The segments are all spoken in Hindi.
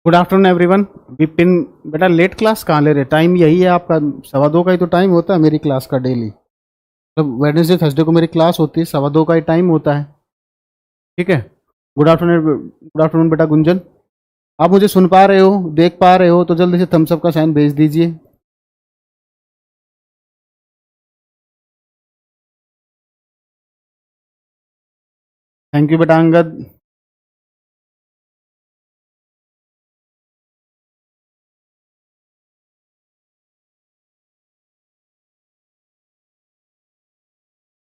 Good afternoon everyone. विपिन बेटा लेट क्लास कहाँ ले रहे? टाइम यही है आपका, 2:15 का ही तो टाइम होता है मेरी क्लास का डेली। मतलब वेडनेसडे थर्सडे को मेरी क्लास होती है, 2:15 का ही टाइम होता है। ठीक है। गुड आफ्टरनून बेटा गुंजन। आप मुझे सुन पा रहे हो, देख पा रहे हो तो जल्दी से थम्स अप का साइन भेज दीजिए। थैंक यू बेटा अंगद।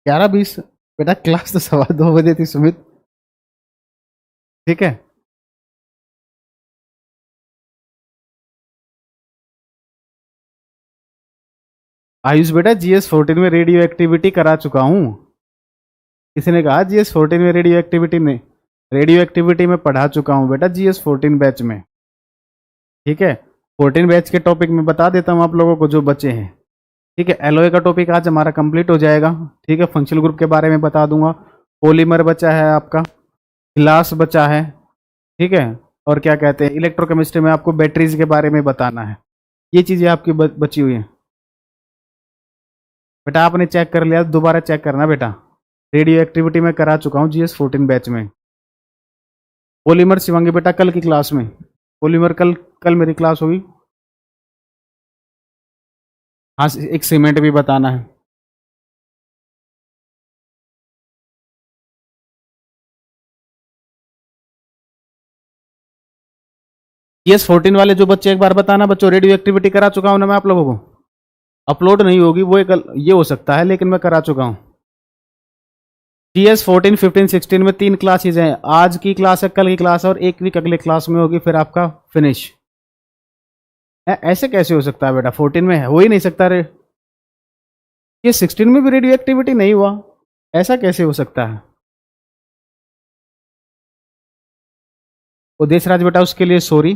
ग्यारह बीस बेटा, क्लास तो 2:15 थी सुमित। ठीक है। आयुष बेटा, GS 14 में रेडियो एक्टिविटी करा चुका हूँ। किसी ने कहा GS 14 में रेडियो एक्टिविटी नहीं? रेडियो एक्टिविटी में पढ़ा चुका हूँ बेटा GS 14 बैच में। ठीक है। 14 बैच के टॉपिक में बता देता हूँ आप लोगों को जो बचे हैं। ठीक है। एलओए का टॉपिक आज हमारा कंप्लीट हो जाएगा। ठीक है। फंक्शनल ग्रुप के बारे में बता दूंगा। पॉलीमर बचा है आपका, ग्लास बचा है। ठीक है। और क्या कहते हैं, इलेक्ट्रोकेमिस्ट्री में आपको बैटरीज के बारे में बताना है। ये चीज़ें आपकी बची हुई हैं। बेटा आपने चेक कर लिया, दोबारा चेक करना बेटा। रेडियो एक्टिविटी में करा चुका हूँ GS 14 बैच में। पॉलीमर शिवांगी बेटा कल की क्लास में। पॉलीमर कल कल मेरी क्लास होगी। हाँ, एक सीमेंट भी बताना है। GS 14 वाले जो बच्चे, एक बार बताना बच्चों, रेडियो एक्टिविटी करा चुका हूं ना मैं आप लोगों को। अपलोड नहीं होगी वो, एक ये हो सकता है, लेकिन मैं करा चुका हूं। GS 14, 15, 16 में 3 क्लासेज हैं। आज की क्लास है, कल की क्लास है, और एक वीक अगले क्लास में होगी, फिर आपका फिनिश। ऐसे कैसे हो सकता है बेटा? 14 में हो ही नहीं सकता रे। ये 16 में भी रेडियो एक्टिविटी नहीं हुआ, ऐसा कैसे हो सकता है? वो देशराज बेटा, उसके लिए सॉरी।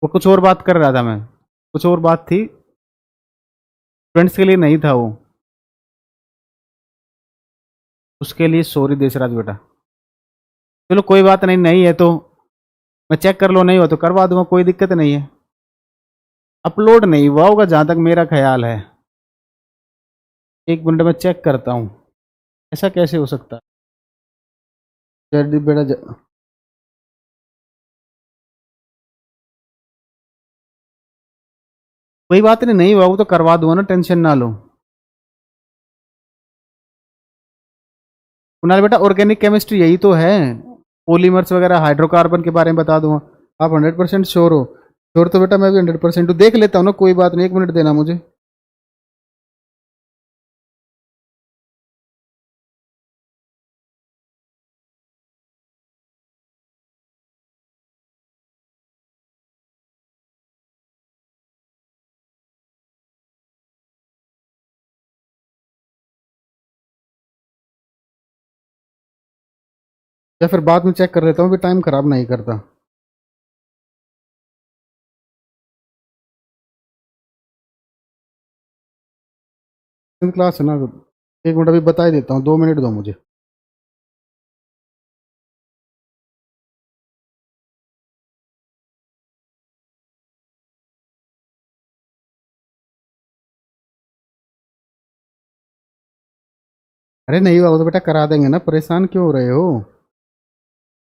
वो कुछ और बात कर रहा था मैं, कुछ और बात थी, फ्रेंड्स के लिए नहीं था वो। उसके लिए सॉरी देशराज बेटा। चलो कोई बात नहीं, नहीं है तो मैं चेक कर लो, नहीं हो तो करवा दूंगा, कोई दिक्कत नहीं है। अपलोड नहीं हुआ होगा जहां तक मेरा ख्याल है। एक मिनट में चेक करता हूँ, ऐसा कैसे हो सकता है? जल्दी बेटा कोई बात नहीं, नहीं हुआ वो तो करवा दूंगा ना, टेंशन ना लो। कुणाल बेटा, ऑर्गेनिक केमिस्ट्री यही तो है, पॉलीमर्स वगैरह हाइड्रोकार्बन के बारे में बता दूंगा। आप 100% श्योर हो? श्योर तो बेटा मैं भी 100% हूँ, देख लेता हूँ ना, कोई बात नहीं, एक मिनट देना मुझे। या फिर बाद में चेक कर लेता हूँ, भी टाइम खराब नहीं करता। क्लास है ना, एक मिनट अभी बता ही देता हूँ, 2 मिनट दो मुझे। अरे नहीं हुआ वो तो बेटा करा देंगे ना, परेशान क्यों हो रहे हो?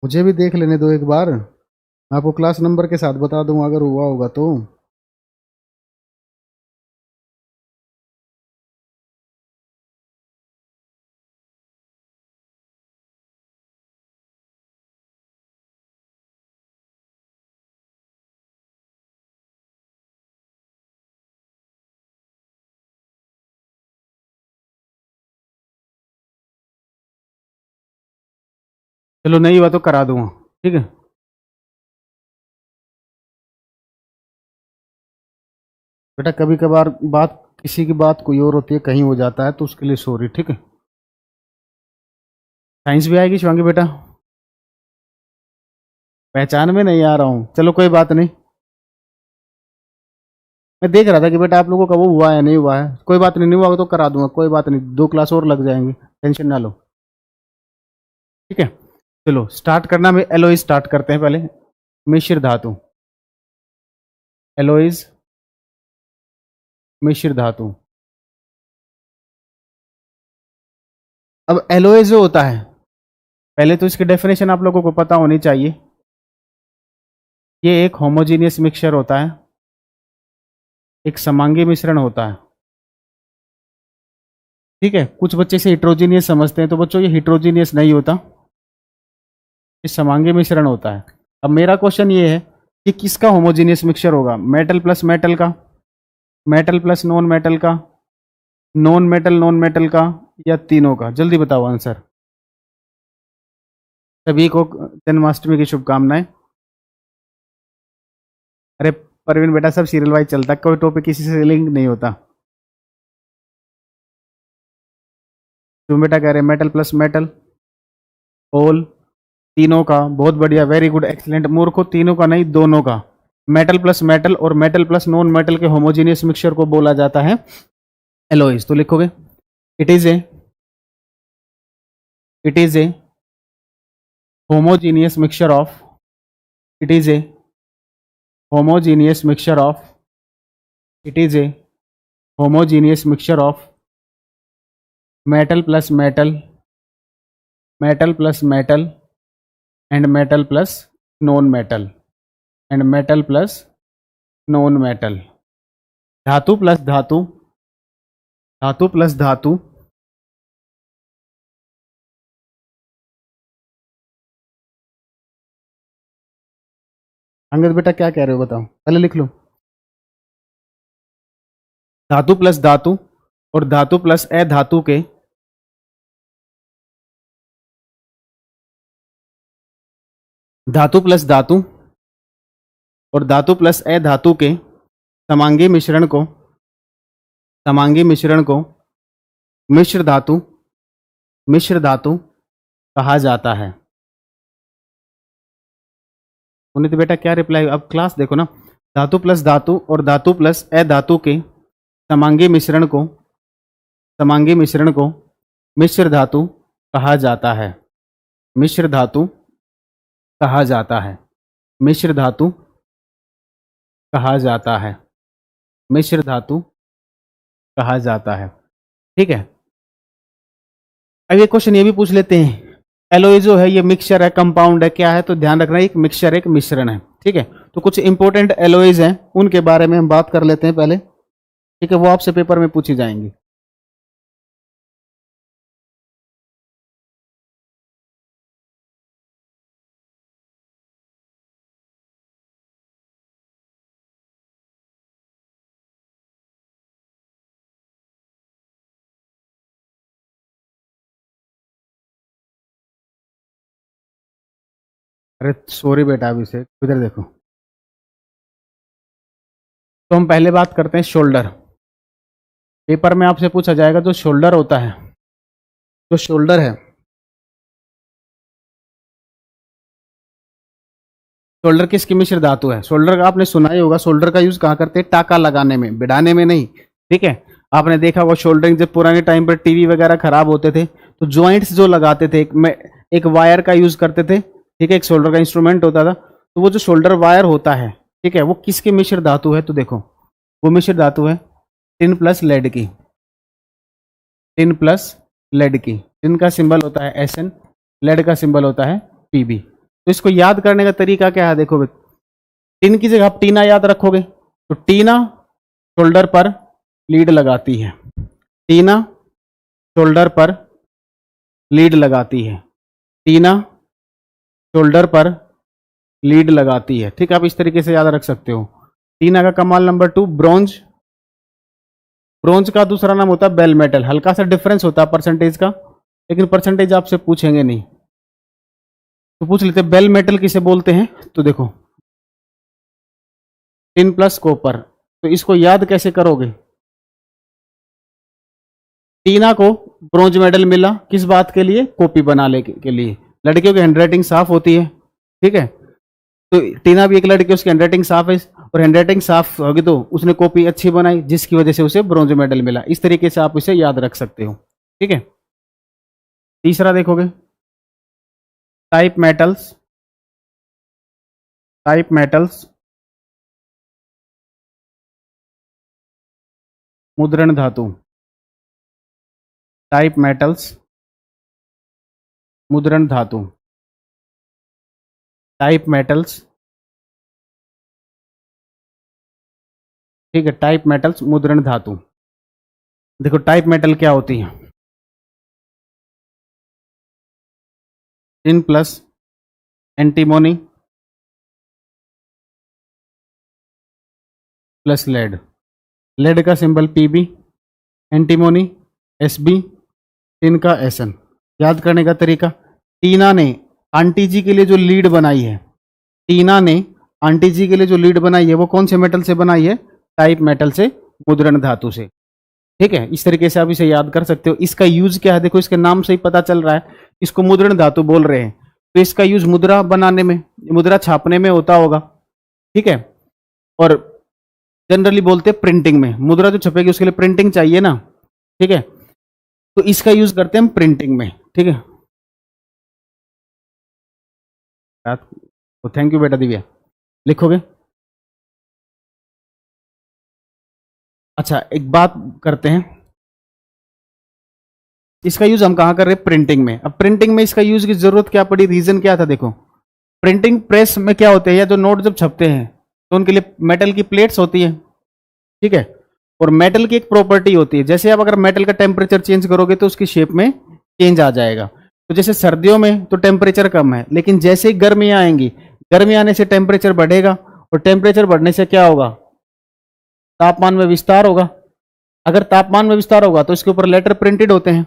मुझे भी देख लेने दो एक बार, मैं आपको क्लास नंबर के साथ बता दूंगा अगर हुआ होगा तो। चलो नहीं हुआ तो करा दूंगा, ठीक है। बेटा कभी कभार बात, किसी की बात कोई और होती है, कहीं हो जाता है, तो उसके लिए सॉरी, ठीक है। साइंस भी आएगी शिवांगी बेटा? पहचान में नहीं आ रहा हूँ, चलो कोई बात नहीं। मैं देख रहा था कि बेटा आप लोगों का वो हुआ है नहीं हुआ है, कोई बात नहीं, नहीं हुआ तो करा दूंगा, कोई बात नहीं, 2 क्लास और लग जाएंगी, टेंशन ना लो। ठीक है। चलो स्टार्ट करना, में एलओई स्टार्ट करते हैं पहले। मिश्र धातु, एलोइज मिश्र धातु। अब एलोए जो होता है, पहले तो इसकी डेफिनेशन आप लोगों को पता होनी चाहिए। ये एक होमोजीनियस मिक्सचर होता है, एक समांगी मिश्रण होता है। ठीक है, कुछ बच्चे से हिट्रोजीनियस समझते हैं, तो बच्चों ये हिट्रोजीनियस नहीं होता, ये समांगी मिश्रण होता है। अब मेरा क्वेश्चन ये है कि किसका होमोजीनियस मिक्सचर होगा, मेटल प्लस मेटल का, मेटल प्लस नॉन मेटल का, नॉन मेटल का, या तीनों का? जल्दी बताओ आंसर। सभी को जन्माष्टमी की शुभकामनाएं। अरे परवीन बेटा, सब सीरियल वाइज चलता है, कोई टॉपिक किसी से लिंक नहीं होता। तुम बेटा कह रहे मेटल प्लस मेटल, होल, तीनों का। बहुत बढ़िया, वेरी गुड, एक्सीलेंट। मूर्खो, तीनों का नहीं, दोनों का। मेटल प्लस मेटल और मेटल प्लस नॉन मेटल के होमोजीनियस मिक्सचर को बोला जाता है एलोइज। तो लिखोगे it is a homogeneous mixture of, it is a homogeneous mixture of, it is a homogeneous mixture of metal plus metal, metal plus metal, and metal plus non metal, and metal plus non metal, धातु प्लस धातु, धातु प्लस धातु, अंगद बेटा क्या कह रहे हो बताओ, पहले लिख लो। धातु प्लस धातु और धातु प्लस अधातु के, धातु प्लस धातु और धातु प्लस अधातु के समांगी मिश्रण को, समांगी मिश्रण को मिश्र धातु, मिश्र धातु कहा जाता है। पुनीत बेटा क्या रिप्लाई, अब क्लास देखो ना। धातु प्लस धातु और धातु प्लस अधातु के समांगी मिश्रण को, समांगी मिश्रण को मिश्र धातु कहा जाता है, मिश्र धातु कहा जाता है, मिश्र धातु कहा जाता है, मिश्र धातु कहा जाता है। ठीक है, अब ये क्वेश्चन ये भी पूछ लेते हैं, एलोई जो है ये मिक्सचर है, कंपाउंड है, क्या है? तो ध्यान रखना एक मिक्सचर, एक मिश्रण है। ठीक है, तो कुछ इंपॉर्टेंट एलोइज हैं, उनके बारे में हम बात कर लेते हैं पहले। ठीक है, वो आपसे पेपर में पूछी जाएंगी। अरे सॉरी बेटा, अभिषेक इधर देखो। तो हम पहले बात करते हैं शोल्डर। पेपर में आपसे पूछा जाएगा जो शोल्डर होता है, जो शोल्डर है, शोल्डर किसकी मिश्र धातु है? शोल्डर का आपने सुना ही होगा, शोल्डर का यूज कहाँ करते हैं? टाका लगाने में, बिठाने में नहीं। ठीक है, आपने देखा होगा शोल्डरिंग, जब पुराने टाइम पर टीवी वगैरह खराब होते थे तो जॉइंट्स जो लगाते थे, एक वायर का यूज करते थे। ठीक है, एक शोल्डर का इंस्ट्रूमेंट होता था। तो वो जो शोल्डर वायर होता है, ठीक है, वो किसकी मिश्र धातु है? तो देखो वो मिश्र धातु है टिन प्लस लेड की, टिन प्लस लेड की। टिन का सिंबल होता है Sn, लेड का सिंबल होता है Pb। तो इसको याद करने का तरीका क्या है? देखो, टिन की जगह आप टीना याद रखोगे, तो टीना शोल्डर पर लीड लगाती है, टीना शोल्डर पर लीड लगाती है, टीना शोल्डर पर लीड लगाती है। ठीक है, आप इस तरीके से याद रख सकते हो। टीना का कमाल नंबर 2 ब्रोंज, ब्रोंज का दूसरा नाम होता है बेल मेटल। हल्का सा डिफरेंस होता है परसेंटेज का, लेकिन परसेंटेज आपसे पूछेंगे नहीं, तो पूछ लेते बेल मेटल किसे बोलते हैं? तो देखो टिन प्लस कॉपर। तो इसको याद कैसे करोगे? टीना को ब्रोंज मेडल मिला, किस बात के लिए? कॉपी बनाने के लिए। लड़कियों की हैंडराइटिंग साफ होती है, ठीक है, तो टीना भी एक लड़की, उसकी हैंडराइटिंग साफ है, और हैंडराइटिंग साफ होगी तो उसने कॉपी अच्छी बनाई, जिसकी वजह से उसे ब्रोंज मेडल मिला। इस तरीके से आप इसे याद रख सकते हो। ठीक है, तीसरा देखोगे टाइप मेटल्स, टाइप मेटल्स, मुद्रण धातु, टाइप मेटल्स, मुद्रण धातु, टाइप मेटल्स, ठीक है, टाइप मेटल्स मुद्रण धातु। देखो टाइप मेटल क्या होती है, tin plus antimony plus lead, lead का symbol P B, antimony S B, tin का एसएन। याद करने का तरीका, टीना ने आंटी जी के लिए जो लीड बनाई है, टीना ने आंटी जी के लिए जो लीड बनाई है वो कौन से मेटल से बनाई है, टाइप मेटल से, मुद्रण धातु से। ठीक है, इस तरीके से आप इसे याद कर सकते हो। इसका यूज क्या है, देखो इसके नाम से ही पता चल रहा है, इसको मुद्रण धातु बोल रहे हैं, तो इसका यूज मुद्रा बनाने में, मुद्रा छापने में होता होगा। ठीक है, और जनरली बोलते हैं प्रिंटिंग में, मुद्रा जो छपेगी उसके लिए प्रिंटिंग चाहिए ना। ठीक है, तो इसका यूज करते हैं हम प्रिंटिंग में। ठीक है, तो थैंक यू बेटा दिव्या। लिखोगे? अच्छा, एक बात करते हैं, इसका यूज हम कहां कर रहे हैं, प्रिंटिंग में। अब प्रिंटिंग में इसका यूज की जरूरत क्या पड़ी, रीजन क्या था, देखो प्रिंटिंग प्रेस में क्या होते हैं, या जो नोट जब छपते हैं तो उनके लिए मेटल की प्लेट्स होती है। ठीक है, और मेटल की एक प्रॉपर्टी होती है, जैसे आप अगर मेटल का टेम्परेचर चेंज करोगे तो उसकी शेप में चेंज आ जाएगा। तो जैसे सर्दियों में तो टेम्परेचर कम है, लेकिन जैसे ही गर्मियां आएंगी, गर्मी आने से टेम्परेचर बढ़ेगा, और टेम्परेचर बढ़ने से क्या होगा, तापमान में विस्तार होगा। अगर तापमान में विस्तार होगा तो इसके ऊपर लेटर प्रिंटेड होते हैं,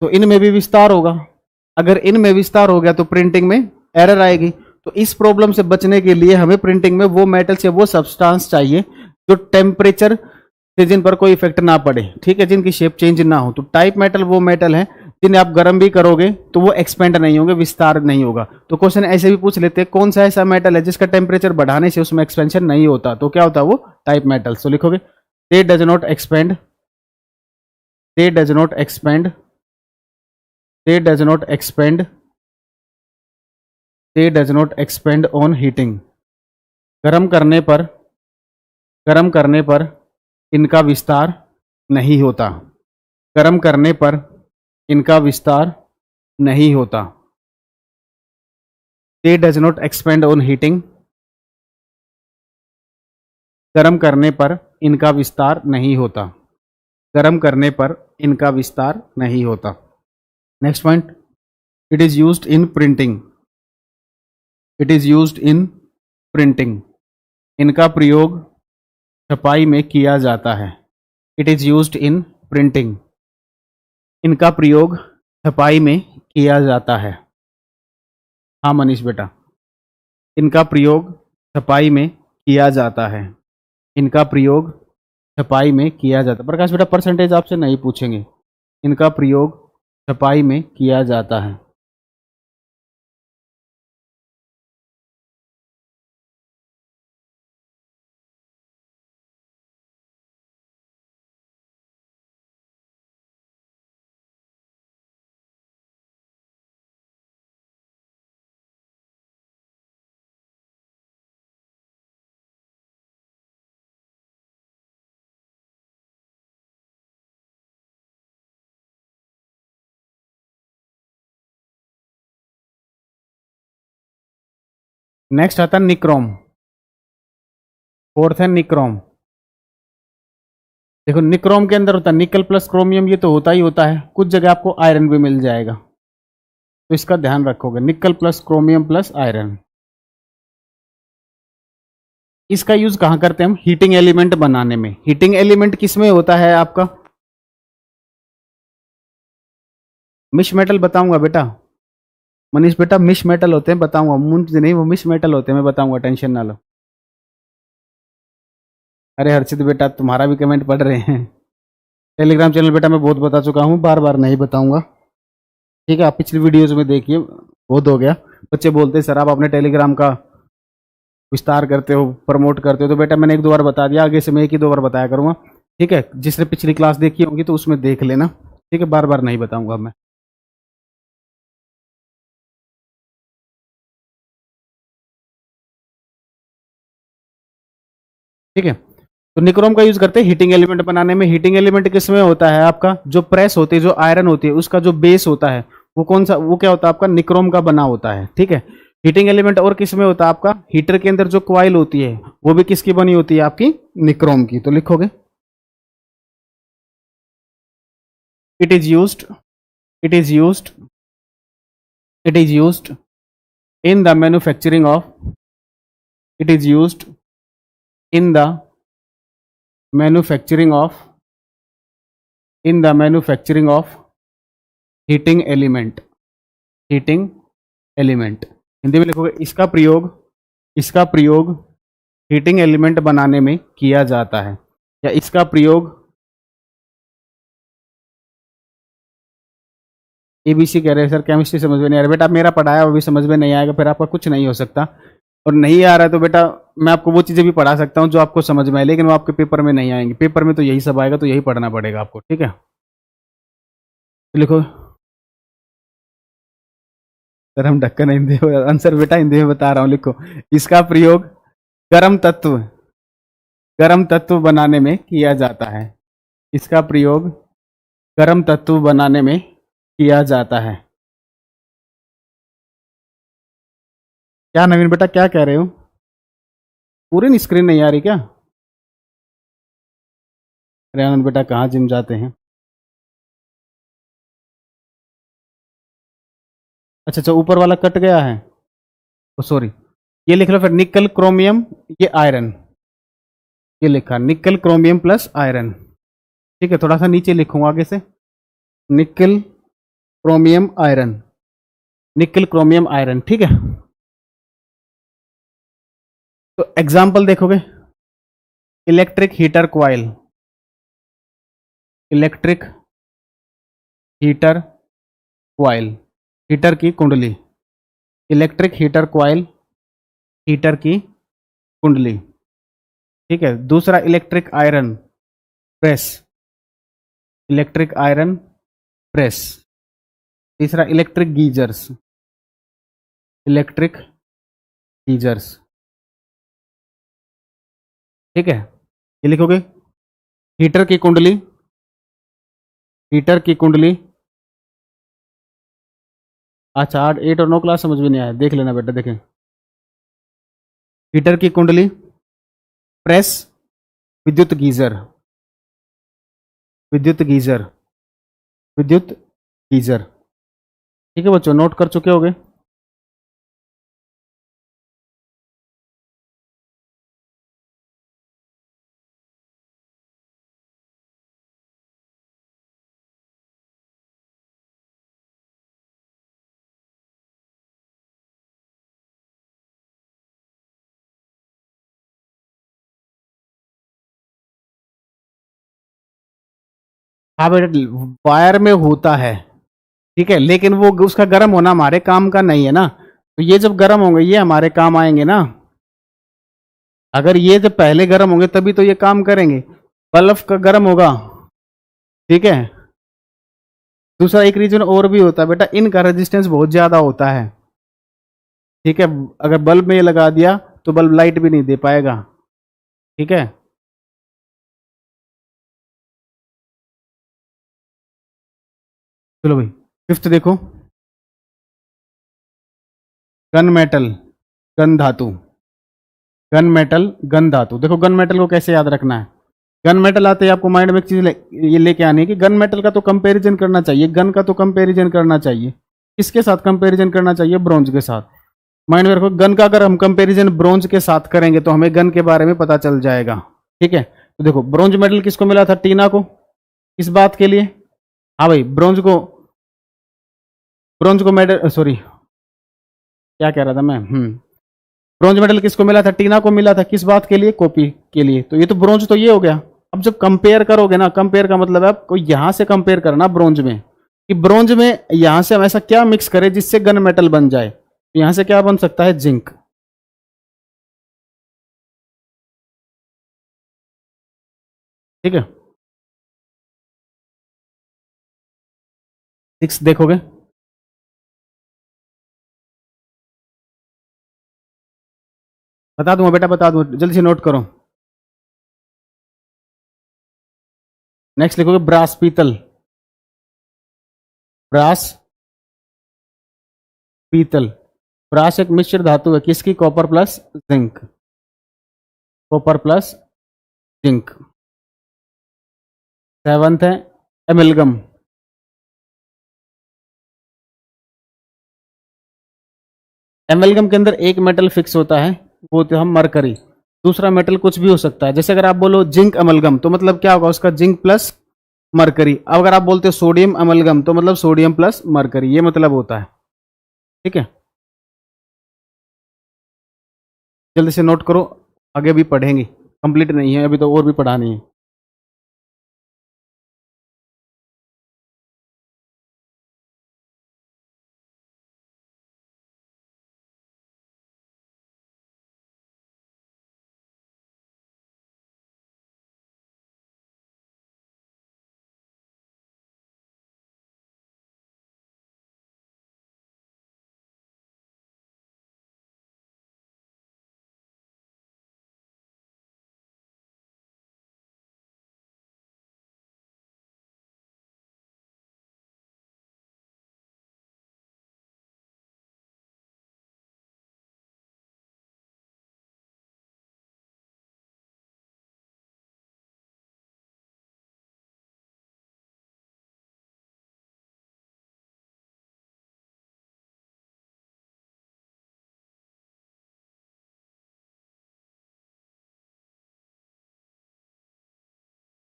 तो इनमें भी विस्तार होगा। अगर इनमें विस्तार हो गया तो प्रिंटिंग में एरर आएगी। तो इस प्रॉब्लम से बचने के लिए हमें प्रिंटिंग में वो मेटल से वो सब्सटेंस चाहिए जो टेम्परेचर से जिन पर कोई इफेक्ट ना पड़े। ठीक है, जिनकी शेप चेंज ना हो। तो टाइप मेटल वो मेटल है जिन्हें आप गर्म भी करोगे तो वो एक्सपेंड नहीं होंगे, विस्तार नहीं होगा। तो क्वेश्चन ऐसे भी पूछ लेते हैं, कौन सा ऐसा मेटल है जिसका टेम्परेचर बढ़ाने से उसमें एक्सपेंशन नहीं होता, तो क्या होता है वो, टाइप मेटल। तो लिखोगे, दे does not expand, they does not expand, they does not expand, they does not expand on heating. गर्म करने पर, गर्म करने पर इनका विस्तार नहीं होता, गर्म करने पर इनका विस्तार नहीं होता। दे does not expand on heating, गर्म करने पर इनका विस्तार नहीं होता, गर्म करने पर इनका विस्तार नहीं होता। Next point, it is used in printing, it is used in printing, इनका प्रयोग छपाई में किया जाता है। It is used in printing, इनका प्रयोग छपाई में किया जाता है। हाँ मनीष बेटा, इनका प्रयोग छपाई में किया जाता है, इनका प्रयोग छपाई में किया जाता है। प्रकाश बेटा परसेंटेज आपसे नहीं पूछेंगे, इनका प्रयोग छपाई में किया जाता है। नेक्स्ट आता है निक्रोम, फोर्थ है निक्रोम। देखो निक्रोम के अंदर होता है निकल प्लस क्रोमियम, ये तो होता ही होता है, कुछ जगह आपको आयरन भी मिल जाएगा, तो इसका ध्यान रखोगे, nickel plus chromium plus iron. इसका यूज कहां करते हैं हम, हीटिंग एलिमेंट बनाने में। हीटिंग एलिमेंट किस में होता है आपका, मिश मेटल बताऊंगा बेटा, मनीष बेटा मिश मेटल होते हैं, बताऊंगा, मुझे नहीं, वो मिश मेटल होते हैं, मैं बताऊंगा, टेंशन ना लो। अरे हर्षित बेटा तुम्हारा भी कमेंट पढ़ रहे हैं। टेलीग्राम चैनल बेटा मैं बहुत बता चुका हूँ, बार बार नहीं बताऊंगा। ठीक है, आप पिछली वीडियोज में देखिए, बहुत हो गया। बच्चे बोलते हैं सर आप अपने टेलीग्राम का विस्तार करते हो, प्रमोट करते हो, तो बेटा मैंने एक दो बार बता दिया, आगे से मैं एक ही दो बार बताया करूंगा। ठीक है, जिसने पिछली क्लास देखी होगी तो उसमें देख लेना। ठीक है, बार बार नहीं बताऊंगा मैं। ठीक है। तो निक्रोम का यूज करते हैं हीटिंग एलिमेंट बनाने में। हीटिंग एलिमेंट किस में होता है आपका, जो प्रेस होती है, जो आयरन होती है, उसका जो बेस होता है वो कौन सा, वो क्या होता है आपका, निक्रोम का बना होता है। ठीक है। हीटिंग एलिमेंट और किस में होता है आपका, हीटर के अंदर जो कॉइल होती है वो भी किसकी बनी होती है आपकी, निक्रोम की। तो लिखोगे it is used, it is used, it is used in the manufacturing of, it is used in the manufacturing of, in the manufacturing of heating element, heating element. Hindi में लिखोगे इसका प्रयोग, इसका प्रयोग हीटिंग एलिमेंट बनाने में किया जाता है, या इसका प्रयोग, एबीसी कह रहे हैं सर केमिस्ट्री समझ में नहीं आ रहा। बेटा मेरा पढ़ाया वो भी समझ में नहीं आएगा, फिर आपका कुछ नहीं हो सकता। और नहीं आ रहा है तो बेटा मैं आपको वो चीजें भी पढ़ा सकता हूँ जो आपको समझ में आए, लेकिन वो आपके पेपर में नहीं आएंगे। पेपर में तो यही सब आएगा, तो यही पढ़ना पड़ेगा आपको। ठीक है। तो लिखो सर हम ढक्कन हिंदी आंसर बेटा हिंदी में बता रहा हूँ, लिखो इसका प्रयोग गर्म तत्व, गर्म तत्व बनाने में किया जाता है, इसका प्रयोग गर्म तत्व बनाने में किया जाता है। क्या नवीन बेटा क्या कह रहे हो, पूरी स्क्रीन नहीं आ रही क्या? अरे आनंद बेटा कहाँ जिम जाते हैं? अच्छा अच्छा ऊपर वाला कट गया है, ओ सॉरी। ये लिख लो फिर निकल क्रोमियम, ये आयरन, ये लिखा निकल क्रोमियम प्लस आयरन। ठीक है, थोड़ा सा नीचे लिखूंगा आगे से, निकल क्रोमियम आयरन, निकल क्रोमियम आयरन। ठीक है। तो एग्जाम्पल देखोगे, electric heater coil, electric heater coil, heater की कुंडली, इलेक्ट्रिक हीटर क्वाइल, हीटर की कुंडली। ठीक है। दूसरा electric iron press, electric iron press. तीसरा इलेक्ट्रिक गीजर्स, इलेक्ट्रिक गीजर्स। ठीक है। ये लिखोगे हीटर की कुंडली, हीटर की कुंडली। अच्छा 8 8 और 9 क्लास समझ में नहीं आया, देख लेना बेटा, देखें हीटर की कुंडली, प्रेस, विद्युत गीजर, विद्युत गीजर, विद्युत गीजर। ठीक है बच्चों, नोट कर चुके होगे? हाँ बेटा वायर में होता है, ठीक है, लेकिन वो उसका गर्म होना हमारे काम का नहीं है ना। तो ये जब गर्म होंगे ये हमारे काम आएंगे ना। अगर ये जब पहले गर्म होंगे तभी तो ये काम करेंगे। बल्ब का गर्म होगा, ठीक है। दूसरा एक रीजन और भी होता है बेटा, इनका रेजिस्टेंस बहुत ज्यादा होता है। ठीक है। अगर बल्ब में ये लगा दिया तो बल्ब लाइट भी नहीं दे पाएगा। ठीक है। चलो भाई फिफ्थ देखो, गन मेटल, गन धातु, गन मेटल, गन धातु। देखो गन मेटल को कैसे याद रखना है। गन मेटल आते ही आपको माइंड में एक चीज ये लेके आनी है कि गन मेटल का तो कंपैरिजन करना चाहिए, गन का तो कंपैरिजन करना चाहिए। किसके साथ कंपैरिजन करना चाहिए? ब्रॉन्ज के साथ। माइंड में रखो गन का अगर हम कंपैरिजन ब्रॉन्ज के साथ करेंगे तो हमें गन के बारे में पता चल जाएगा। ठीक है। तो देखो ब्रॉन्ज मेडल किसको मिला था? टीना को। किस बात के लिए? हाँ भाई ब्रॉन्ज को, ब्रॉन्ज को मेडल, सॉरी क्या कह रहा था मैं, ब्रॉन्ज मेडल किसको मिला था? टीना को मिला था। किस बात के लिए? कॉपी के लिए। तो ये तो ब्रॉन्ज तो ये हो गया। अब जब कंपेयर करोगे ना, कंपेयर का मतलब है आपको यहां से कंपेयर करना ब्रॉन्ज में, कि ब्रॉन्ज में यहां से हम ऐसा क्या मिक्स करें जिससे गन मेटल बन जाए। तो यहां से क्या बन सकता है? जिंक। ठीक है। 6 देखोगे, बता दूंगा बेटा, बता दूंगा, जल्दी से नोट करो। नेक्स्ट लिखोगे ब्रास पीतल, ब्रास पीतल। ब्रास एक मिश्र धातु है किसकी? Copper plus zinc, copper plus zinc. Seventh है एमलगम, एमलगम के अंदर एक मेटल फिक्स होता है, वो होता है मरकरी। दूसरा मेटल कुछ भी हो सकता है, जैसे अगर आप बोलो जिंक अमलगम तो मतलब क्या होगा उसका? Zinc plus mercury. अब अगर आप बोलते हो सोडियम अमलगम तो मतलब सोडियम प्लस मरकरी, ये मतलब होता है। ठीक है, जल्दी से नोट करो, आगे भी पढ़ेंगे, कंप्लीट नहीं है अभी तो, और भी पढ़ानी है।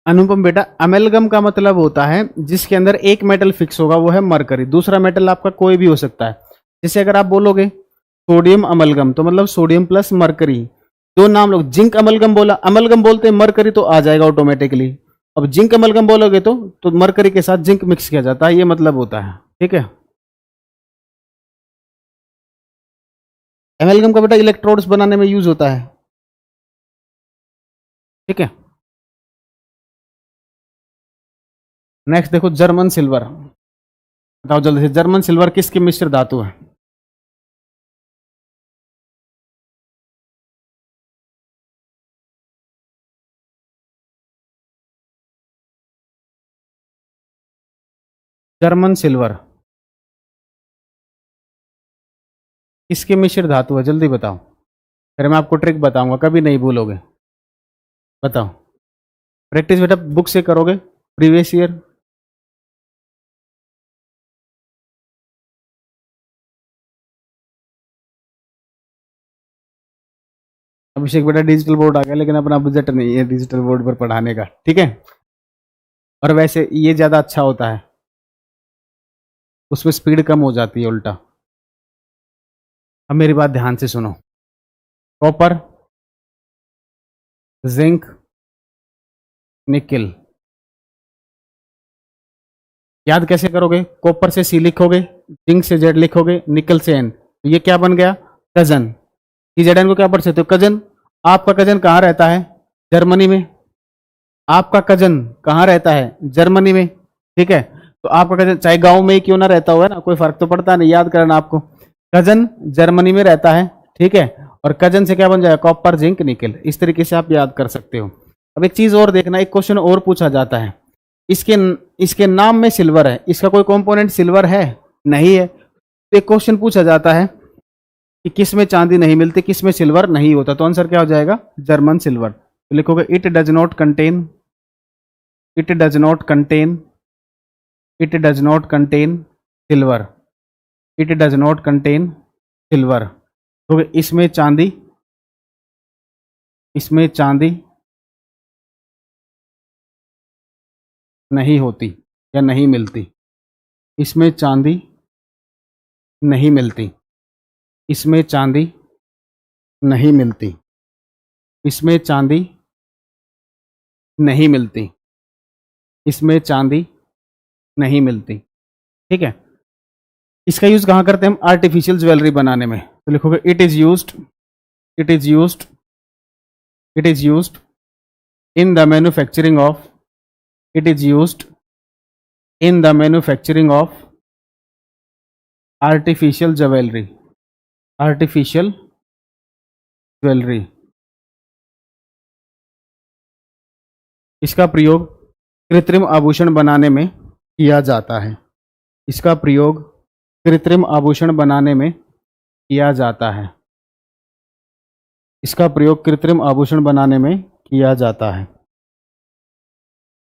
अनुपम बेटा, अमेलगम का मतलब होता है जिसके अंदर एक मेटल फिक्स होगा, वो है मरकरी। दूसरा मेटल आपका कोई भी हो सकता है। जैसे अगर आप बोलोगे सोडियम अमलगम तो मतलब सोडियम प्लस मरकरी। दो नाम लोग, जिंक अमलगम बोला, अमलगम बोलते हैं मरकरी तो आ जाएगा ऑटोमेटिकली। अब जिंक अमलगम बोलोगे तो मरकरी के साथ जिंक मिक्स किया जाता है, ये मतलब होता है। ठीक है, अमेलगम का बेटा इलेक्ट्रोड्स बनाने में यूज होता है। ठीक है, नेक्स्ट देखो जर्मन सिल्वर। बताओ जल्दी से, जर्मन सिल्वर किसकी मिश्र धातु है? जर्मन सिल्वर किसकी मिश्र धातु है? जल्दी बताओ, फिर मैं आपको ट्रिक बताऊंगा, कभी नहीं भूलोगे। बताओ, प्रैक्टिस बेटा बुक से करोगे, प्रीवियस ईयर। अभिषेक बेटा डिजिटल बोर्ड आ गया, लेकिन अपना बजट नहीं है डिजिटल बोर्ड पर पढ़ाने का। ठीक है, और वैसे ये ज्यादा अच्छा होता है, उसमें स्पीड कम हो जाती है उल्टा। अब मेरी बात ध्यान से सुनो, कॉपर, जिंक, निकिल। याद कैसे करोगे? कॉपर से सी लिखोगे, जिंक से जेड लिखोगे, निकल से एन, तो ये क्या बन गया? कजन। सी जेड एन को क्या पढ़ सकते हो? कजन। आपका कजन कहाँ रहता है? जर्मनी में। आपका कजन कहाँ रहता है? जर्मनी में। ठीक है, तो आपका कजन चाहे गांव में ही क्यों ना रहता हुआ ना, कोई फर्क तो पड़ता नहीं, याद करना आपको। कजन जर्मनी में रहता है, ठीक है, और कजन से क्या बन जाएगा? कॉपर जिंक निकल। इस तरीके से आप याद कर सकते हो। अब एक चीज और देखना, एक क्वेश्चन और पूछा जाता है, इसके इसके नाम में सिल्वर है, इसका कोई कंपोनेंट सिल्वर है? नहीं है। तो एक क्वेश्चन पूछा जाता है कि किस में चांदी नहीं मिलती, किस में सिल्वर नहीं होता, तो आंसर क्या हो जाएगा? German silver. तो लिखोगे it does not contain, it does not contain, it does not contain silver, it does not contain silver. तो इसमें चांदी, इसमें चांदी नहीं होती या नहीं मिलती, इसमें चांदी नहीं मिलती, इसमें चांदी नहीं मिलती, इसमें चांदी नहीं मिलती, इसमें चांदी नहीं मिलती। ठीक है, इसका यूज कहाँ करते हैं हम? आर्टिफिशियल ज्वेलरी बनाने में। तो लिखोगे it is used, it is used, it is used in the manufacturing of, it is used in the manufacturing of artificial jewellery, artificial jewellery. इसका प्रयोग कृत्रिम आभूषण बनाने में किया जाता है। इसका प्रयोग कृत्रिम आभूषण बनाने में किया जाता है। इसका प्रयोग कृत्रिम आभूषण बनाने में किया जाता है।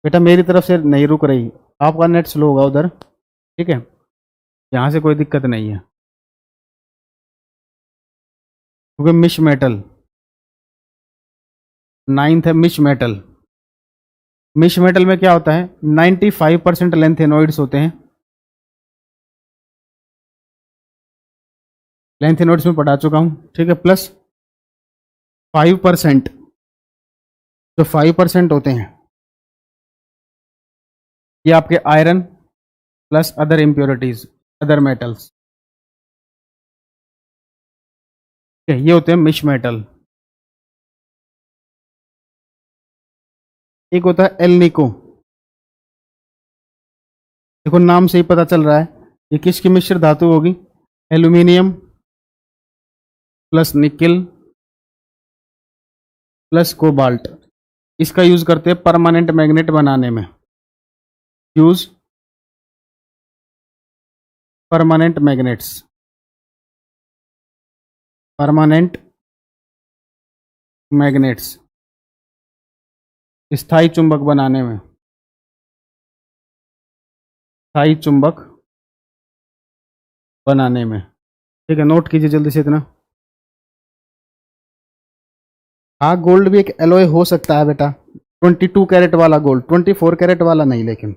बेटा मेरी तरफ से नहीं रुक रही, आपका नेट स्लो होगा उधर, ठीक है, यहाँ से कोई दिक्कत नहीं है। क्योंकि मिश मेटल, नाइन्थ है मिश मेटल। मिश मेटल में क्या होता है, 95% लेंथेनॉइड्स होते हैं। लेंथेनॉइड्स में पढ़ा चुका हूं, ठीक है, प्लस 5%, जो 5% होते हैं ये आपके iron plus other impurities, other metals, ठीक है, ये होते हैं मिश मेटल। एक होता है एल निको, देखो नाम से ही पता चल रहा है ये किसकी मिश्र धातु होगी, aluminium plus nickel plus cobalt. इसका यूज करते हैं परमानेंट मैग्नेट बनाने में। Use permanent magnets, permanent magnets स्थायी चुंबक बनाने में, स्थायी चुंबक बनाने में, ठीक है, नोट कीजिए जल्दी से इतना। हाँ गोल्ड भी एक एलॉय हो सकता है बेटा, 22 कैरेट वाला गोल्ड, 24 कैरेट वाला नहीं लेकिन।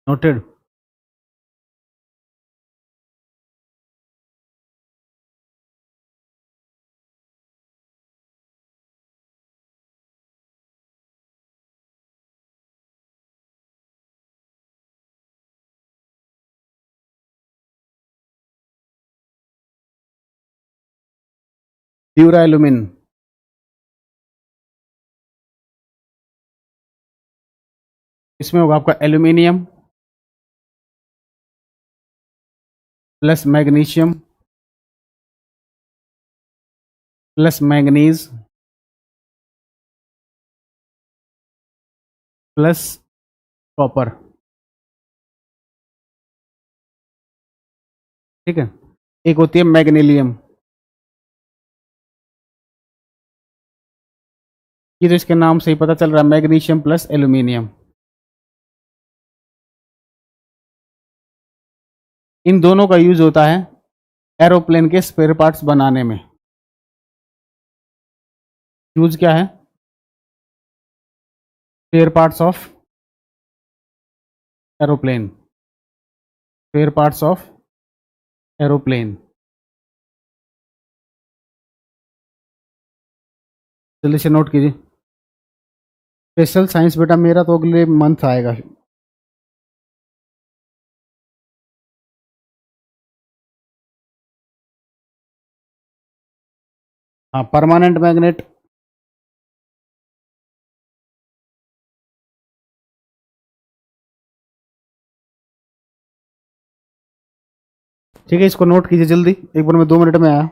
नोटेड। प्यूरा एल्यूमिन, इसमें होगा आपका aluminium plus magnesium plus manganese plus copper, ठीक है। एक होती है मैग्नीलियम, ये तो इसके नाम से ही पता चल रहा है, मैग्नीशियम प्लस एल्यूमिनियम। इन दोनों का यूज होता है एरोप्लेन के स्पेयर पार्ट्स बनाने में। यूज क्या है, spare parts of aeroplane, spare parts of aeroplane. जल्दी से नोट कीजिए। स्पेशल साइंस बेटा मेरा तो अगले मंथ आएगा। हाँ परमानेंट मैग्नेट, ठीक है, इसको नोट कीजिए जल्दी, एक बार मैं 2 मिनट में आया।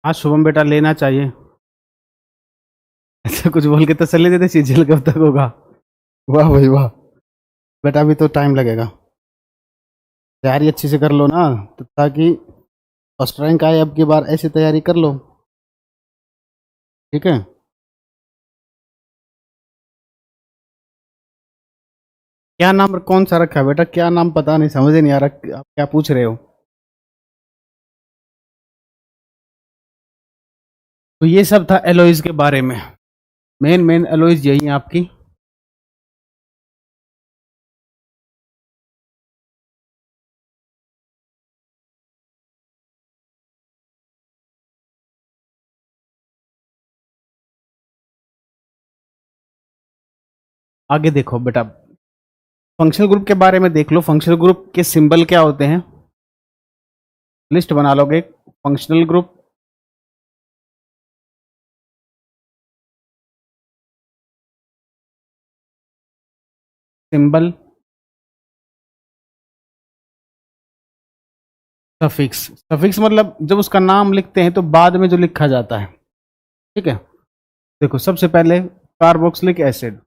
हाँ शुभम बेटा लेना चाहिए। ऐसा कुछ बोल के तसल्ली देते, सीजीएल कब तक होगा। वाह भाई वाह। बेटा अभी तो टाइम लगेगा, तैयारी अच्छी से कर लो ना, तो ताकि फर्स्ट रैंक आए अब की बार, ऐसी तैयारी कर लो, ठीक है। क्या नाम कौन सा रखा है बेटा, क्या नाम पता नहीं, समझ ही नहीं आ रहा आप क्या पूछ रहे हो। तो ये सब था एलोइज के बारे में, मेन मेन एलोइज यही है आपकी। आगे देखो बेटा, फंक्शनल ग्रुप के बारे में देख लो, फंक्शनल ग्रुप के सिंबल क्या होते हैं, लिस्ट बना लोगे। Functional group symbol suffix, suffix मतलब जब उसका नाम लिखते हैं तो बाद में जो लिखा जाता है, ठीक है। देखो सबसे पहले कार्बोक्सिलिक एसिड,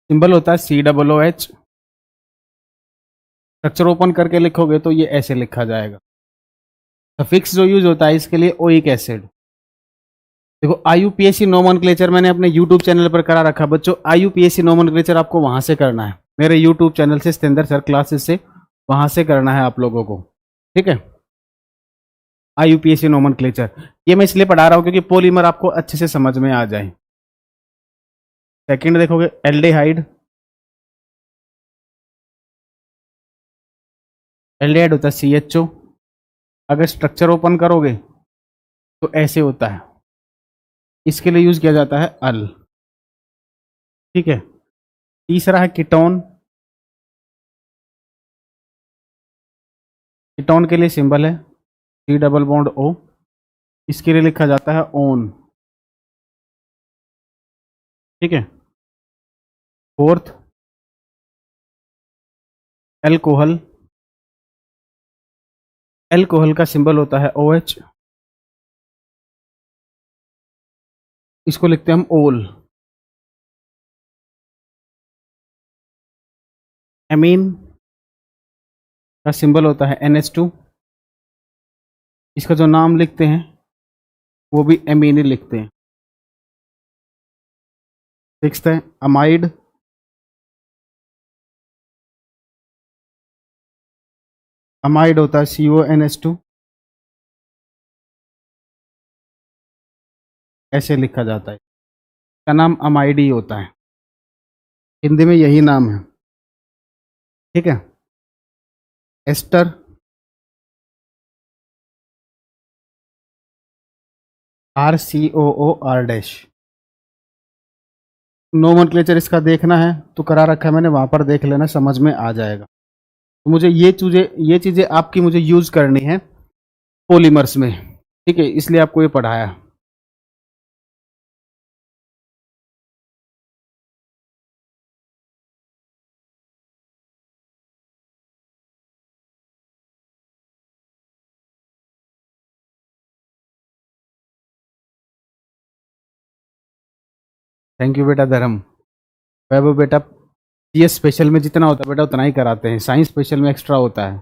सिंबल होता है COOH। स्ट्रक्चर ओपन करके लिखोगे तो ये ऐसे लिखा जाएगा। सफिक्स जो यूज होता है इसके लिए ओइक एसिड। देखो IUPAC नोमेनक्लेचर मैंने अपने YouTube चैनल पर करा रखा बच्चों, IUPAC नोमेनक्लेचर आपको वहां से करना है, मेरे YouTube चैनल से, सतेंद्र सर क्लासेस से, वहां से करना है आप लोगों को, ठीक है। IUPAC नोमेनक्लेचर ये मैं इसलिए पढ़ा रहा हूं क्योंकि पॉलीमर आपको अच्छे से समझ में आ जाए। सेकंड देखोगे एल्डेहाइड, एल्डेहाइड होता है CHO। अगर स्ट्रक्चर ओपन करोगे तो ऐसे होता है, इसके लिए यूज किया जाता है अल, ठीक है। तीसरा है कीटोन, कीटोन के लिए सिंबल है C डबल बॉन्ड O, इसके लिए लिखा जाता है ओन, ठीक है। फोर्थ एल्कोहल, एल्कोहल का सिंबल होता है OH, इसको लिखते हैं हम ओल। एमीन का सिंबल होता है NH2, इसका जो नाम लिखते हैं वो भी एमीन ही लिखते हैं। सिक्स्थ है अमाइड, अमाइड होता है CONH2, ऐसे लिखा जाता है, इसका नाम अमाइड ही होता है, हिंदी में यही नाम है, ठीक है। एस्टर, RCOOR-, नोमेनक्लेचर इसका देखना है तो करा रखा है मैंने, वहां पर देख लेना, समझ में आ जाएगा। तो मुझे ये चीजें आपकी मुझे यूज करनी है पॉलीमर्स में, ठीक है, इसलिए आपको ये पढ़ाया। थैंक यू बेटा धर्म। वैभव बेटा GS स्पेशल में जितना होता है बेटा उतना ही कराते हैं, साइंस स्पेशल में एक्स्ट्रा होता है।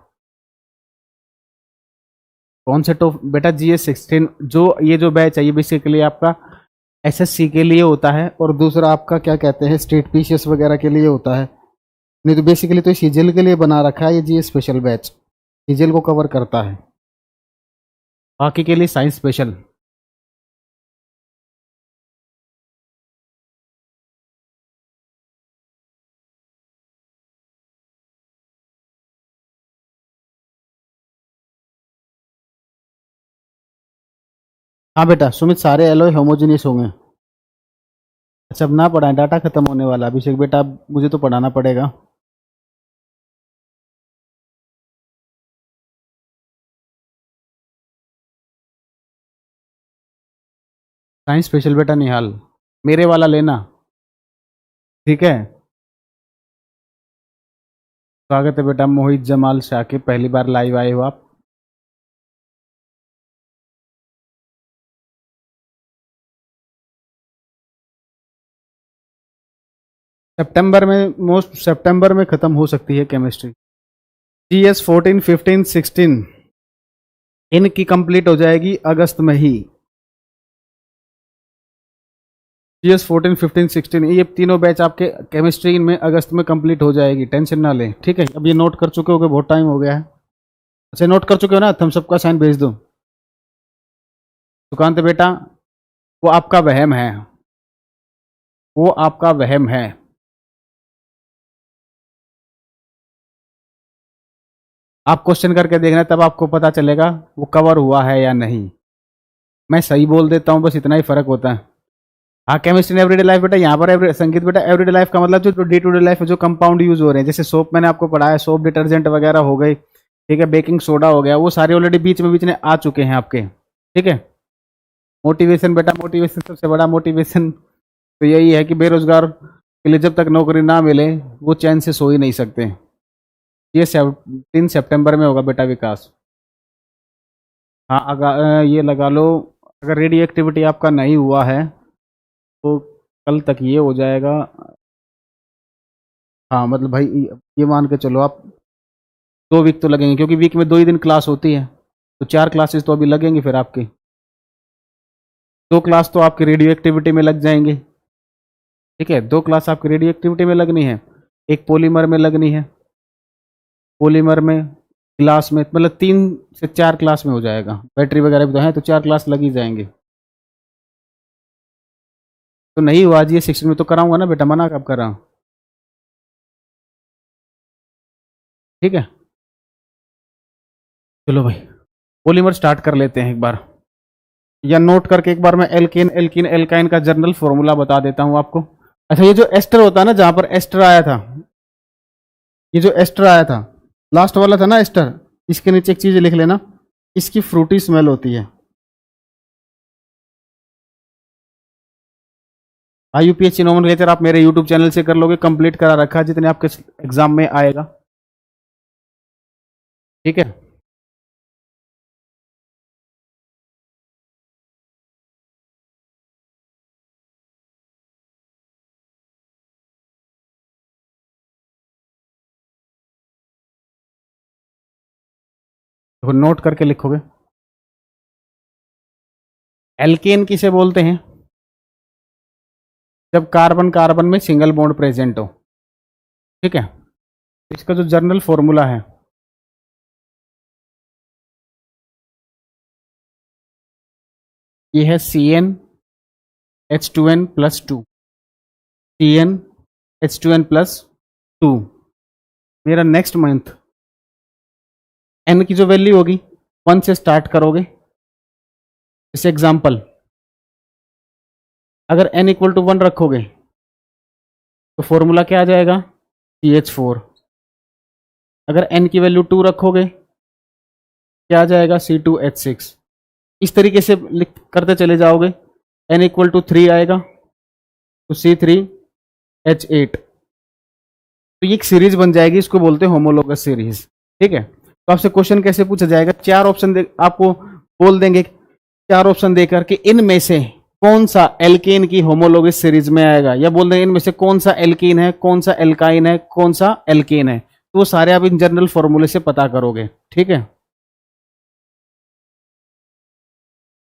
कॉन्सेप्ट ऑफ बेटा GS 16, जो ये जो बैच है ये बेसिकली आपका SSC के लिए होता है, और दूसरा आपका क्या कहते हैं स्टेट PCS वगैरह के लिए होता है। नहीं तो बेसिकली तो सीजीएल के लिए बना रखा है ये GS स्पेशल बैच, सीजीएल को कवर करता है, बाकी के लिए साइंस स्पेशल। हाँ बेटा सुमित, सारे एलोय होमोजेनियस होंगे। अच्छा अब ना पढ़ाएं, डाटा खत्म होने वाला। अभिषेक बेटा अब मुझे तो पढ़ाना पड़ेगा। साइंस स्पेशल बेटा निहाल, मेरे वाला लेना, ठीक है। स्वागत है बेटा मोहित जमाल शाह के, पहली बार लाइव आए हो आप। सितंबर में खत्म हो सकती है केमिस्ट्री। GS 14, 15, 16 इनकी कंप्लीट हो जाएगी अगस्त में ही। GS 14, 15, 16 ये तीनों बैच आपके केमिस्ट्री में अगस्त में कंप्लीट हो जाएगी, टेंशन ना लें, ठीक है। अब ये नोट कर चुके हो, बहुत टाइम हो गया है। अच्छा नोट कर चुके हो ना, थम्स अप का साइन भेज दो। सुकांत बेटा वो आपका वहम है, वो आपका वहम है। आप क्वेश्चन करके देखना, तब आपको पता चलेगा वो कवर हुआ है या नहीं। मैं सही बोल देता हूँ, बस इतना ही फर्क होता है। हाँ केमिस्ट्री एवरीडे लाइफ बेटा, यहाँ पर संगीत बेटा एवरीडे लाइफ का मतलब जो डे टू डे लाइफ में जो कंपाउंड यूज हो रहे हैं, जैसे सोप मैंने आपको पढ़ाया, सोप डिटर्जेंट वगैरह हो गई, ठीक है, बेकिंग सोडा हो गया, वो सारे ऑलरेडी बीच में आ चुके हैं आपके, ठीक है। मोटिवेशन बेटा, मोटिवेशन सबसे बड़ा मोटिवेशन तो यही है कि बेरोजगार के लिए जब तक नौकरी ना मिले वो चैन से सो ही नहीं सकते। ये 3 सितंबर में होगा बेटा विकास। हाँ ये लगा लो, अगर रेडियो एक्टिविटी आपका नहीं हुआ है तो कल तक ये हो जाएगा। हाँ मतलब भाई ये मान के चलो आप 2 वीक तो लगेंगे, क्योंकि वीक में 2 ही दिन क्लास होती है, तो 4 क्लासेस तो अभी लगेंगी फिर आपकी। 2 क्लास तो आपकी रेडियो एक्टिविटी में लग जाएंगे, ठीक है। 2 क्लास आपकी रेडियो एक्टिविटी में लगनी है, एक पॉलीमर में लगनी है, पॉलीमर में क्लास में मतलब 3 से 4 क्लास में हो जाएगा। बैटरी वगैरह भी तो है, तो 4 क्लास लग ही जाएंगे। तो नहीं हुआ आज ये 16 में तो कराऊंगा ना बेटा, मना कब कर रहा हूँ, ठीक है। चलो भाई पॉलीमर स्टार्ट कर लेते हैं एक बार, या नोट करके एक बार मैं एल्केन एल्कीन एल्काइन का जनरल फॉर्मूला बता देता हूं आपको। अच्छा ये जो एस्टर होता है ना, जहां पर एस्टर आया था, ये जो एस्टर आया था लास्ट वाला था ना एस्टर, इसके नीचे एक चीज लिख लेना, इसकी फ्रूटी स्मेल होती है। IUPAC नोमेनक्लेचर आप मेरे यूट्यूब चैनल से कर लोगे, कंप्लीट करा रखा है जितने आपके एग्जाम में आएगा, ठीक है। तो नोट करके लिखोगे। एल्केन किसे बोलते हैं? जब कार्बन कार्बन में सिंगल बॉन्ड प्रेजेंट हो, ठीक है। इसका जो जनरल फॉर्मूला है, ये है CnH2n+2, CnH2n+2। मेरा नेक्स्ट मंथ n की जो वैल्यू होगी 1 से स्टार्ट करोगे। जैसे एग्जांपल, अगर n इक्वल टू 1 रखोगे तो फॉर्मूला क्या आ जाएगा, CH4। अगर n की वैल्यू 2 रखोगे क्या आ जाएगा, C2H6। इस तरीके से लिख करते चले जाओगे, n इक्वल टू 3 आएगा तो C3H8। तो ये एक सीरीज बन जाएगी, इसको बोलते हैं होमोलोगस सीरीज, ठीक है। तो आपसे क्वेश्चन कैसे पूछा जाएगा, 4 ऑप्शन आपको बोल देंगे, 4 ऑप्शन देकर के इनमें से कौन सा एल्केन की होमोलोगस सीरीज में आएगा, या बोल देंगे इनमें से कौन सा एल्कीन है, कौन सा एल्काइन है, कौन सा एल्केन है। तो वो सारे आप इन जनरल फॉर्मूले से पता करोगे, ठीक है।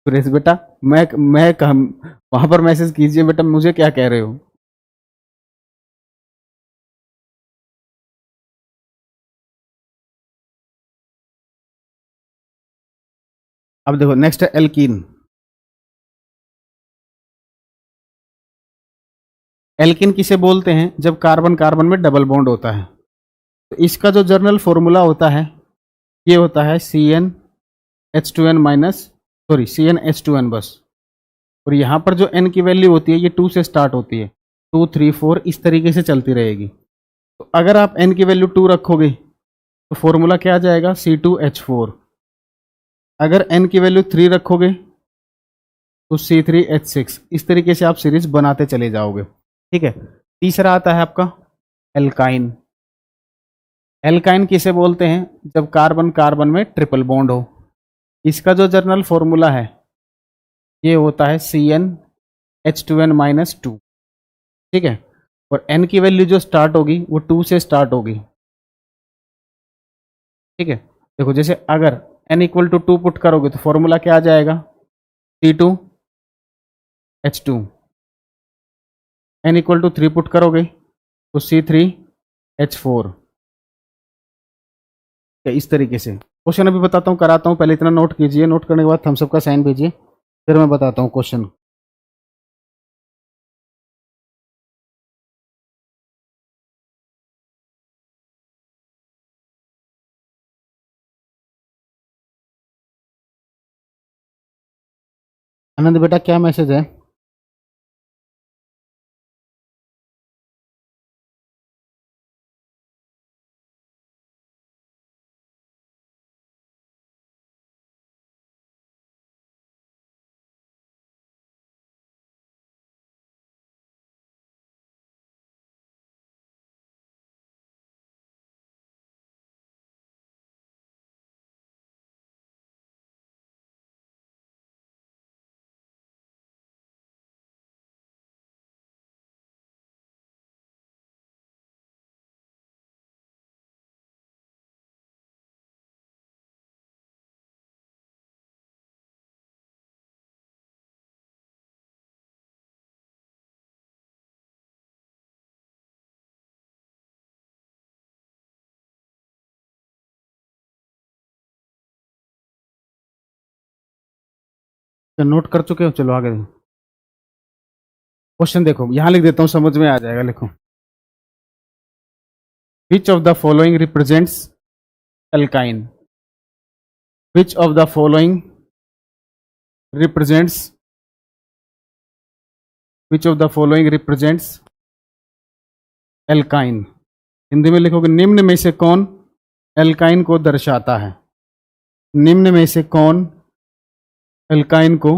सुरेश बेटा मैं वहां पर मैसेज कीजिए बेटा, मुझे क्या कह रहे हो। अब देखो नेक्स्ट है एल्कीन। एल्कीन किसे बोलते हैं, जब कार्बन कार्बन में डबल बॉन्ड होता है। तो इसका जो जर्नल फॉर्मूला होता है ये होता है CnH2n बस। और यहाँ पर जो n की वैल्यू होती है ये 2 से स्टार्ट होती है, 2 3 4 इस तरीके से चलती रहेगी। तो अगर आप n की वैल्यू 2 रखोगे तो फॉर्मूला क्या आ जाएगा, C2H4। अगर n की वैल्यू 3 रखोगे तो C3H6। इस तरीके से आप सीरीज बनाते चले जाओगे, ठीक है। तीसरा आता है आपका एल्काइन। एल्काइन किसे बोलते हैं? जब कार्बन कार्बन में ट्रिपल बॉन्ड हो। इसका जो जनरल फॉर्मूला है ये होता है CnH2n-2, ठीक है। और n की वैल्यू जो स्टार्ट होगी वो 2 से स्टार्ट होगी, ठीक है। देखो जैसे अगर n इक्वल टू 2 पुट करोगे तो फॉर्मूला क्या आ जाएगा? C2H2। n equal to 3 put करोगे तो C3H4। इस तरीके से क्वेश्चन अभी बताता हूँ, कराता हूँ। पहले इतना नोट कीजिए, नोट करने के बाद थम्स अप का साइन भेजिए, फिर मैं बताता हूँ क्वेश्चन। आनंद बेटा क्या मैसेज है? तो नोट कर चुके हो? चलो आगे क्वेश्चन देखो, यहां लिख देता हूं, समझ में आ जाएगा। लिखो, which of the following represents alkyne? Which of the following represents which of the following represents alkyne? Hindi में लिखोगे, निम्न में से कौन एल्काइन को दर्शाता है? निम्न में से कौन एल्काइन को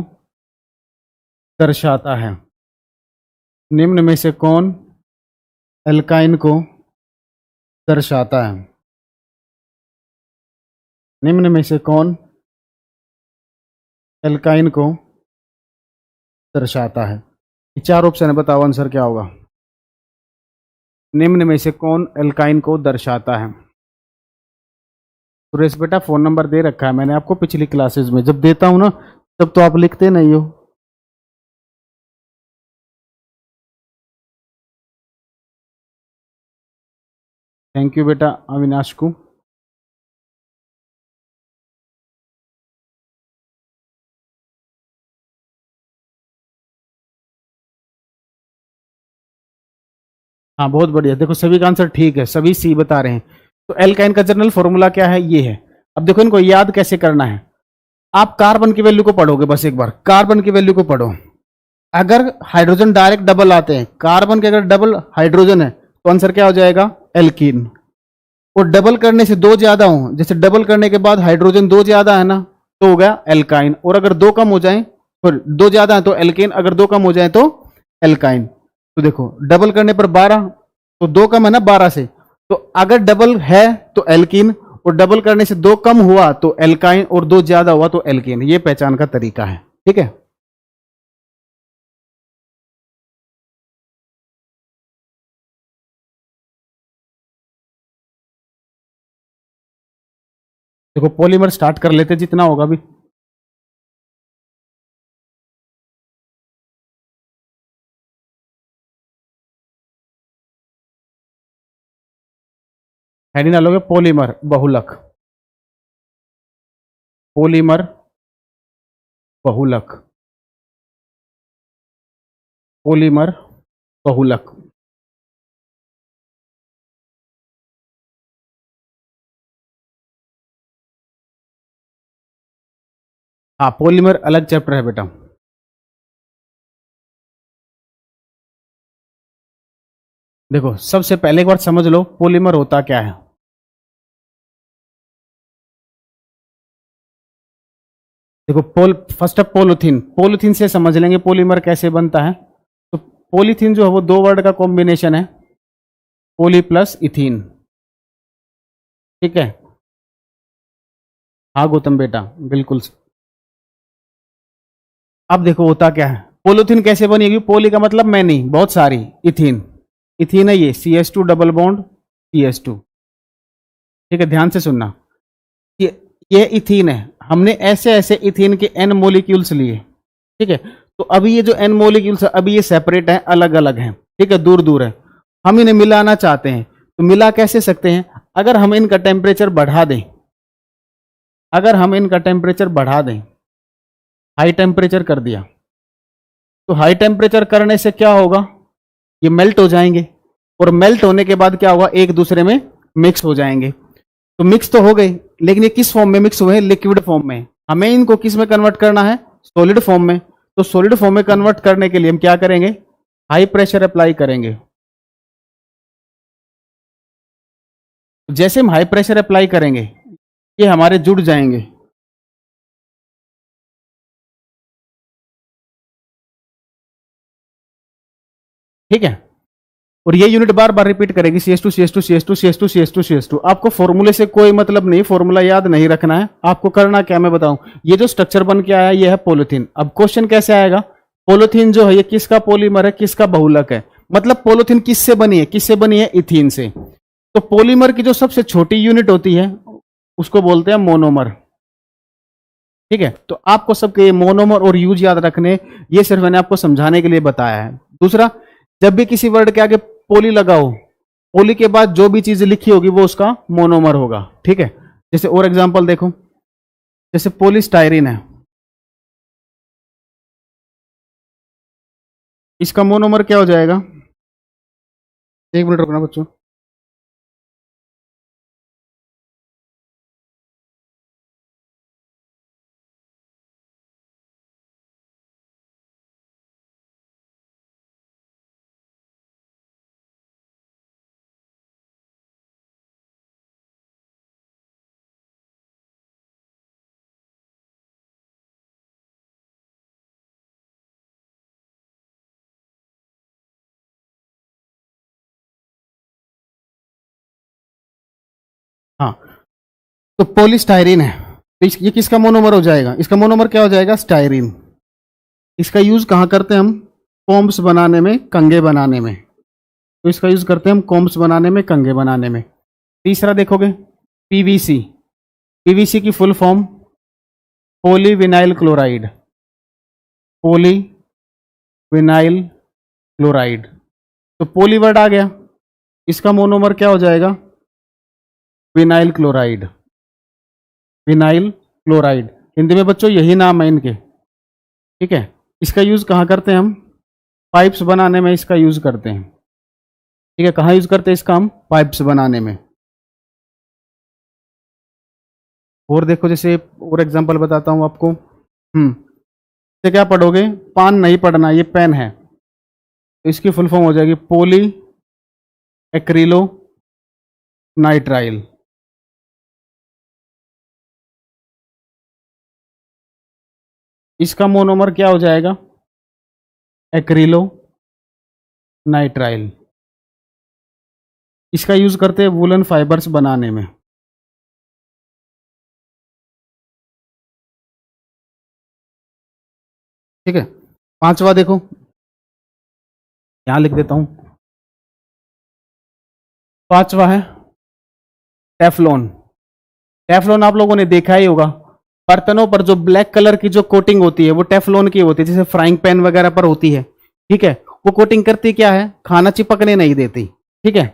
दर्शाता है? निम्न में से कौन एल्काइन को दर्शाता है? निम्न में से कौन एल्काइन को दर्शाता है? ये 4 ऑप्शन है, बताओ आंसर क्या होगा। निम्न में से कौन एल्काइन को दर्शाता है? सुरेश बेटा फोन नंबर दे रखा है मैंने आपको पिछली क्लासेस में, जब देता हूं ना तब तो आप लिखते नहीं हो। थैंक यू बेटा अविनाश को। हाँ बहुत बढ़िया, देखो सभी का आंसर ठीक है, सभी सी बता रहे हैं। तो एल्काइन का जनरल फॉर्मूला क्या है? ये है। अब देखो इनको याद कैसे करना है। आप कार्बन की वैल्यू को पढ़ोगे, बस एक बार कार्बन की वैल्यू को पढ़ो। अगर हाइड्रोजन डायरेक्ट डबल आते हैं, कार्बन के अगर डबल हाइड्रोजन है तो आंसर क्या हो जाएगा? एल्कीन। और डबल करने से 2 ज्यादा हो, जैसे डबल करने के बाद हाइड्रोजन 2 ज्यादा है ना, तो हो गया एल्काइन। और अगर 2 कम हो जाए, फिर 2 ज्यादा है तो एल्केन, अगर 2 कम हो जाए तो एल्काइन। तो देखो डबल करने पर 12, तो 2 कम है ना 12 से, तो अगर डबल है तो एल्कीन, और डबल करने से 2 कम हुआ तो एल्काइन, और 2 ज्यादा हुआ तो एल्केन। ये पहचान का तरीका है, ठीक है। देखो पॉलीमर स्टार्ट कर लेते जितना होगा भी। हेडिंग डालोगे पॉलीमर बहुलक, पॉलीमर बहुलक, पॉलीमर बहुलक। हाँ पॉलीमर अलग चैप्टर है बेटा। देखो सबसे पहले एक बार समझ लो पॉलीमर होता क्या है। देखो फर्स्ट ऑफ पॉलीथीन, पॉलीथीन से समझ लेंगे पॉलीमर कैसे बनता है। तो पॉलीथीन जो है वो 2 वर्ड का कॉम्बिनेशन है, पोली प्लस इथीन। ठीक है। हाँ गौतम बेटा, बिल्कुल। अब देखो होता क्या है, पोलोथीन कैसे बनेगी, पोली का मतलब मैनी, बहुत सारी, इथीन, इथीन है ये, CH2 डबल बॉन्ड CH2। ठीक है, ध्यान से सुनना, ये ये इथीन है, हमने ऐसे ऐसे इथीन के n मोलिक्यूल्स लिए। ठीक है, तो अभी ये जो n मोलिक्यूल्स है अभी ये सेपरेट है, अलग अलग हैं, ठीक है, दूर दूर है, हम इन्हें मिलाना चाहते हैं, तो मिला कैसे सकते हैं, अगर हम इनका टेम्परेचर बढ़ा दें, अगर हम इनका टेम्परेचर बढ़ा दें, हाई टेम्परेचर कर दिया, तो हाई टेम्परेचर करने से क्या होगा, ये मेल्ट हो जाएंगे, और मेल्ट होने के बाद क्या होगा, एक दूसरे में मिक्स हो जाएंगे। तो मिक्स तो हो गए, लेकिन ये किस फॉर्म में मिक्स हुए हैं, लिक्विड फॉर्म में, हमें इनको किस में कन्वर्ट करना है, सॉलिड फॉर्म में। तो सॉलिड फॉर्म में कन्वर्ट करने के लिए हम क्या करेंगे, हाई प्रेशर अप्लाई करेंगे। जैसे हम हाई प्रेशर अप्लाई करेंगे ये हमारे जुड़ जाएंगे। ठीक है, और ये यूनिट बार बार रिपीट करेगी, CS2 CS2 CS2 CS2 CS2 CS2। आपको फॉर्मूले से कोई मतलब नहीं, फॉर्मूला याद नहीं रखना है, आपको करना क्या मैं बताऊं, ये जो स्ट्रक्चर बन के आया ये है पॉलिथीन। अब क्वेश्चन कैसे आएगा, पॉलिथीन जो है ये किसका पॉलीमर है, किसका बहुलक है, मतलब पॉलिथीन किससे बनी है, किससे बनी है, इथीन से। तो पॉलीमर की जो सबसे छोटी यूनिट होती है उसको बोलते हैं मोनोमर। ठीक है, तो आपको सबके मोनोमर और यूज याद रखने, ये सिर्फ मैंने आपको समझाने के लिए बताया है। दूसरा, जब भी किसी वर्ड के आगे पोली लगाओ, पोली के बाद जो भी चीज लिखी होगी वो उसका मोनोमर होगा। ठीक है, जैसे और एग्जांपल देखो, जैसे पोलिस्टायरिन है, इसका मोनोमर क्या हो जाएगा, एक मिनट रुकना बच्चों। हाँ, तो पोलिस्टायरिन है, तो ये किसका मोनोमर हो जाएगा, इसका मोनोमर क्या हो जाएगा, स्टायरिन। इसका यूज कहाँ करते हैं हम, कॉम्ब्स बनाने में, कंगे बनाने में, तो इसका यूज करते हैं हम कॉम्ब्स बनाने में, कंगे बनाने में। तीसरा देखोगे, पीवीसी, पीवीसी की full form polyvinyl chloride, polyvinyl chloride. तो पॉली वर्ड आ गया, इसका मोनोमर क्या हो जाएगा, vinyl chloride, vinyl chloride. Hindi में बच्चों यही नाम है इनके। ठीक है, इसका यूज कहाँ करते हैं हम, पाइप्स बनाने में इसका यूज करते हैं। ठीक है, कहाँ यूज करते हैं इसका हम, पाइप्स बनाने में। और देखो, जैसे और एग्जांपल बताता हूं आपको, तो क्या पढ़ोगे, पान नहीं पढ़ना, ये पेन है, तो इसकी फुल फॉर्म हो जाएगी पोली एक्रिलो नाइट्राइल। इसका मोनोमर क्या हो जाएगा, एक्रिलो नाइट्राइल। इसका यूज करते हैं वुलन फाइबर्स बनाने में। ठीक है, पांचवा देखो, यहां लिख देता हूं, पांचवा है टेफ्लॉन। टेफ्लॉन आप लोगों ने देखा ही होगा, बर्तनों पर जो ब्लैक कलर की जो कोटिंग होती है वो टेफ्लॉन की होती है, जैसे फ्राइंग पैन वगैरह पर होती है। ठीक है, वो कोटिंग करती क्या है, खाना चिपकने नहीं देती। ठीक है,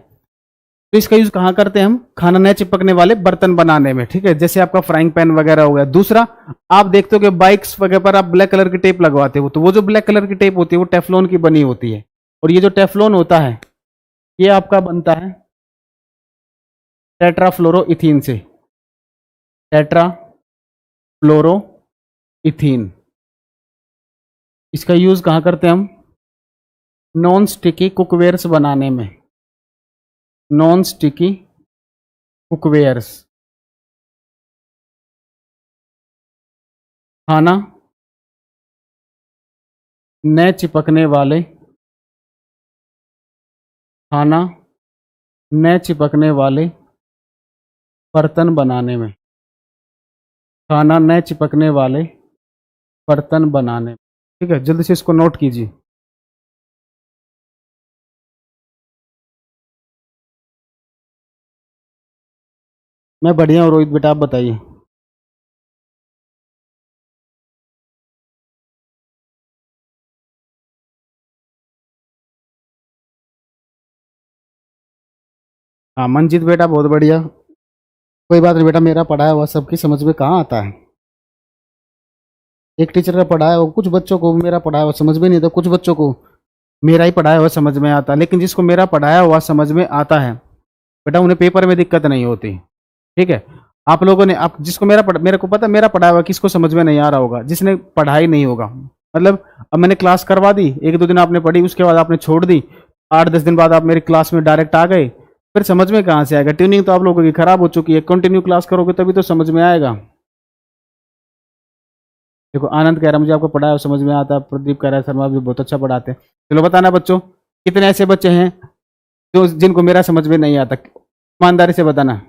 तो इसका यूज कहां करते हैं हम, खाना न चिपकने वाले बर्तन बनाने में। ठीक है, जैसे आपका फ्राइंग पैन वगैरह हो गया। दूसरा, आप देखते हो कि बाइक्स वगैरह पर आप ब्लैक कलर की टेप लगवाते हो, तो वो जो ब्लैक कलर की टेप होती है वो टेफ्लॉन की बनी होती है। और ये जो टेफ्लॉन होता है ये आपका बनता है टेट्राफ्लोरो इथीन से, टेट्रा फ्लोरो इथीन। इसका यूज कहां करते हैं हम, नॉन स्टिकी कुकवेयर्स बनाने में, नॉन स्टिकी कुकवेयर्स, खाना न चिपकने वाले, खाना न चिपकने वाले बर्तन बनाने में, खाना न चिपकने वाले बर्तन बनाने में। ठीक है, जल्दी से इसको नोट कीजिए। मैं बढ़िया हूँ रोहित बेटा, आप बताइए। हाँ मंजीत बेटा बहुत बढ़िया। कोई बात नहीं बेटा, मेरा पढ़ाया हुआ सबकी समझ में कहाँ आता है। एक टीचर का पढ़ाया हुआ कुछ बच्चों को मेरा पढ़ाया हुआ समझ में नहीं आता, कुछ बच्चों को मेरा ही पढ़ाया हुआ समझ में आता, लेकिन जिसको मेरा पढ़ाया हुआ समझ में आता है बेटा उन्हें पेपर में दिक्कत नहीं होती। ठीक है, आप लोगों ने, आप जिसको मेरे को पता मेरा पढ़ाया हुआ किसको समझ में नहीं आ रहा होगा, जिसने पढ़ाई नहीं होगा। मतलब अब मैंने क्लास करवा दी, एक दो दिन आपने पढ़ी, उसके बाद आपने छोड़ दी, 8-10 दिन बाद आप मेरी क्लास में डायरेक्ट आ गए, फिर समझ में कहाँ से आएगा। ट्यूनिंग तो आप लोगों की खराब हो चुकी है, कंटिन्यू क्लास करोगे तभी तो समझ में आएगा। देखो आनंद कह रहा है मुझे आपको पढ़ाया समझ में आता है, प्रदीप कह रहा है शर्मा भी बहुत अच्छा पढ़ाते हैं। चलो बताना बच्चों, कितने ऐसे बच्चे हैं जो जिनको मेरा समझ में नहीं आता, ईमानदारी से बताना।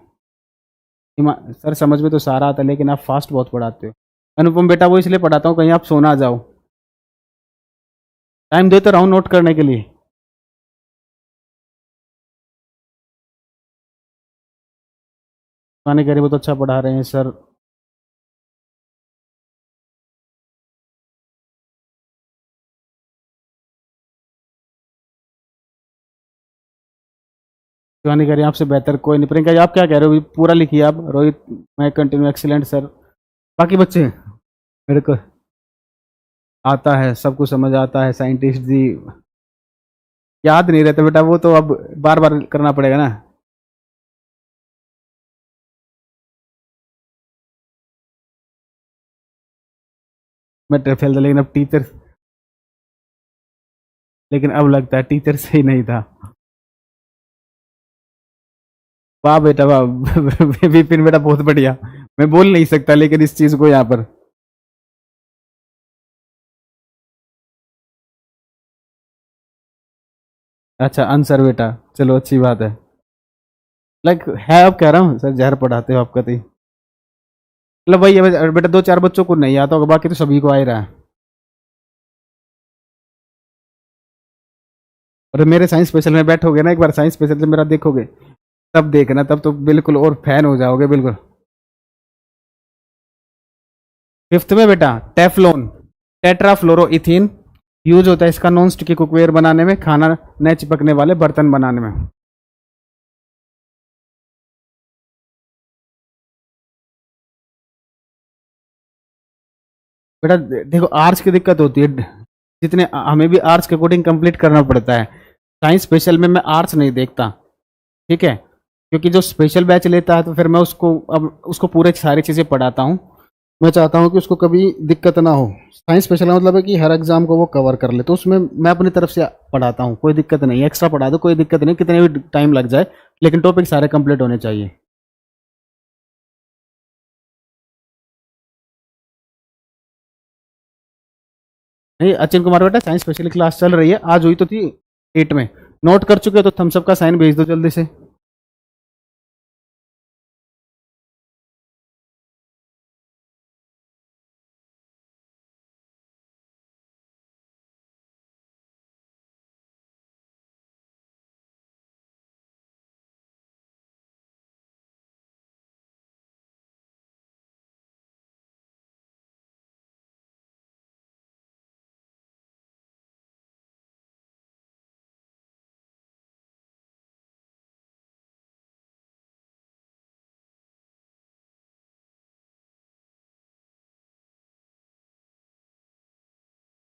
सर समझ में तो सारा आता है लेकिन आप फास्ट बहुत पढ़ाते हो। अनुपम बेटा वो इसलिए पढ़ाता हूँ कहीं आप सो ना जाओ, टाइम देते रहो नोट करने के लिए। माने कह रहे बहुत अच्छा पढ़ा रहे हैं सर। शिवानी कह रही है आपसे बेहतर कोई नहीं। प्रियंका जी आप क्या कह रहे हो, पूरा लिखिए आप। रोहित मैं कंटिन्यू एक्सीलेंट सर। बाकी बच्चे मेरे को आता है, सब कुछ समझ आता है। साइंटिस्ट जी याद नहीं रहता बेटा, वो तो अब बार बार करना पड़ेगा ना। मैं फेल था लेकिन अब टीचर, लेकिन अब लगता है टीचर सही नहीं था। वाह बेटा वाह विपिन बेटा बहुत बढ़िया। मैं बोल नहीं सकता लेकिन इस चीज को यहाँ पर। अच्छा आंसर बेटा, चलो अच्छी बात है। लाइक है, अब कह रहा हूँ सर जहर पढ़ाते हो आप कभी। मतलब वही है बेटा, दो चार बच्चों को नहीं आता होगा, बाकी तो सभी को आ ही रहा है। और मेरे साइंस स्पेशल में बैठोगे ना एक बार, साइंस स्पेशल से मेरा देखोगे, तब देखना, तब तो बिल्कुल और फैन हो जाओगे बिल्कुल। फिफ्थ में बेटा टेफलोन, टेट्राफ्लोरोइथीन यूज होता है इसका नॉन स्टिकी कुकवेयर बनाने में, खाना न चिपकने वाले बर्तन बनाने में। बेटा देखो आर्ट्स की दिक्कत होती है, जितने हमें भी आर्ट्स के अकॉर्डिंग कंप्लीट करना पड़ता है। साइंस स्पेशल में मैं आर्ट्स नहीं देखता, ठीक है, क्योंकि जो स्पेशल बैच लेता है तो फिर मैं उसको अब उसको पूरे सारी चीज़ें पढ़ाता हूँ। मैं चाहता हूँ कि उसको कभी दिक्कत ना हो। साइंस स्पेशल का मतलब है कि हर एग्जाम को वो कवर कर ले, तो उसमें मैं अपनी तरफ से पढ़ाता हूँ, कोई दिक्कत नहीं। एक्स्ट्रा पढ़ा दो कोई दिक्कत नहीं, कितने भी टाइम लग जाए, लेकिन टॉपिक सारे कंप्लीट होने चाहिए। नहीं अचिन कुमार बेटा साइंस स्पेशल क्लास चल रही है, आज हुई तो थी 8 में। नोट कर चुके हो तो थम्सअप का साइन भेज दो जल्दी से।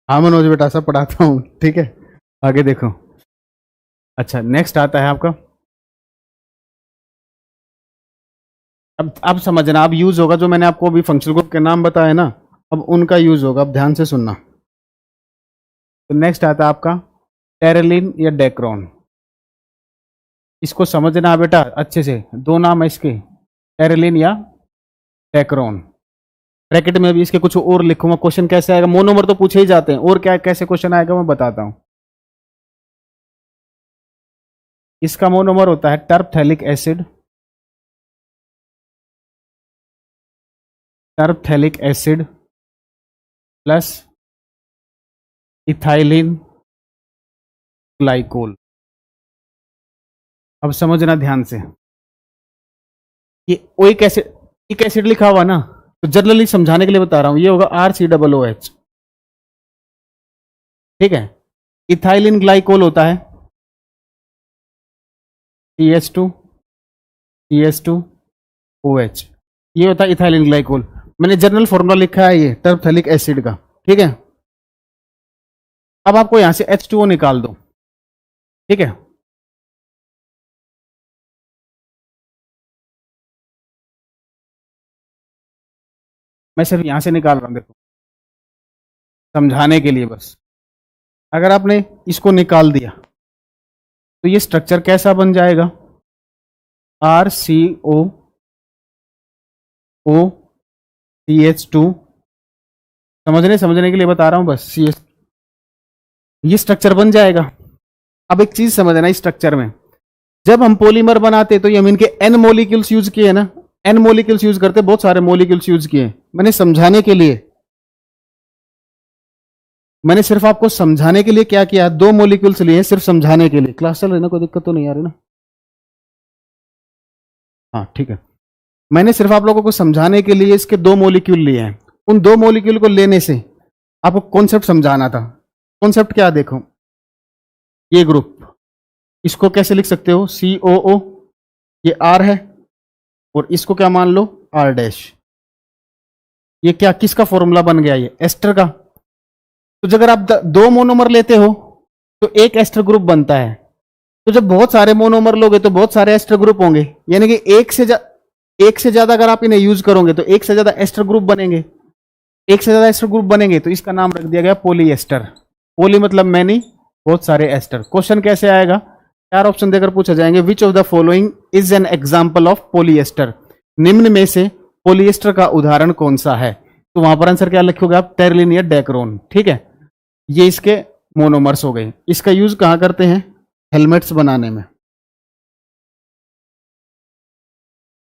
हाँ मनोज बेटा सब पढ़ाता हूँ, ठीक है, आगे देखो। अच्छा नेक्स्ट आता है आपका, अब समझना, अब यूज होगा जो मैंने आपको अभी फंक्शनल ग्रुप के नाम बताए ना, अब उनका यूज होगा, अब ध्यान से सुनना। तो नेक्स्ट आता है आपका टेरेलिन या डेक्रोन। इसको समझना बेटा अच्छे से, दो नाम है इसके, टेरेलिन या डेक्रोन। ब्रैकेट में भी इसके कुछ और लिखूंगा, क्वेश्चन कैसे आएगा, मोनोमर तो पूछे ही जाते हैं, और क्या कैसे क्वेश्चन आएगा मैं बताता हूं। इसका मोनोमर होता है terephthalic acid, terephthalic acid plus ethylene glycol. अब समझना ध्यान से, ये ओइक एसिड, एक एसिड लिखा हुआ ना, तो जनरली समझाने के लिए बता रहा हूं, ये होगा RCOOH, ठीक है। इथाइलिन ग्लाइकोल होता है CH2OH, ये होता है इथाइलिन ग्लाइकोल। मैंने जनरल फॉर्मूला लिखा है ये टर्पथैलिक एसिड का, ठीक है। अब आपको यहां से H2O निकाल दो, ठीक है। मैं सिर्फ यहां से निकाल रहा हूं, देखो समझाने के लिए बस। अगर आपने इसको निकाल दिया तो ये स्ट्रक्चर कैसा बन जाएगा, RCOOCH2। समझने के लिए बता रहा हूं बस, ये स्ट्रक्चर बन जाएगा। अब एक चीज समझना इस स्ट्रक्चर में, जब हम पॉलीमर बनाते तो ये हम इनके एन मोलिक्यूल्स यूज किए ना, एन मोलिक्यूल्स यूज करते, बहुत सारे मोलिक्यूल्स यूज किए। मैंने समझाने के लिए, मैंने सिर्फ आपको समझाने के लिए क्या किया, 2 मोलिक्यूल्स लिए सिर्फ समझाने के लिए। क्लास चल रही ना, कोई दिक्कत तो नहीं आ रही ना? हाँ ठीक है। मैंने सिर्फ आप लोगों को समझाने के लिए इसके 2 मोलिक्यूल लिए हैं। उन 2 मोलिक्यूल को लेने से आपको कॉन्सेप्ट समझाना था। कॉन्सेप्ट क्या, देखो ये ग्रुप, इसको कैसे लिख सकते हो, COO, ये R है, और इसको क्या मान लो, R'। ये क्या, किसका फॉर्मूला बन गया, ये एस्टर का। तो अगर आप 2 मोनोमर लेते हो तो एक एस्टर ग्रुप बनता है। तो जब बहुत सारे मोनोमर लोगे तो बहुत सारे एस्टर ग्रुप होंगे, यानी कि एक से ज्यादा अगर आप इन्हें यूज करोगे तो एक से ज्यादा एस्टर ग्रुप बनेंगे। एक से ज्यादा एस्टर ग्रुप बनेंगे तो इसका नाम रख दिया गया पॉलीएस्टर। पॉली मतलब मैनी, बहुत सारे एस्टर। क्वेश्चन कैसे आएगा, 4 ऑप्शन देकर पूछा जाएंगे, which of the following is an example of polyester, निम्न में से पॉलीएस्टर का उदाहरण कौन सा है। तो वहां पर आंसर क्या लिखोगे आप, टेरलिन या डेक्रोन, ठीक है। ये इसके मोनोमर्स हो गए। इसका यूज कहां करते हैं, हेलमेट्स बनाने में।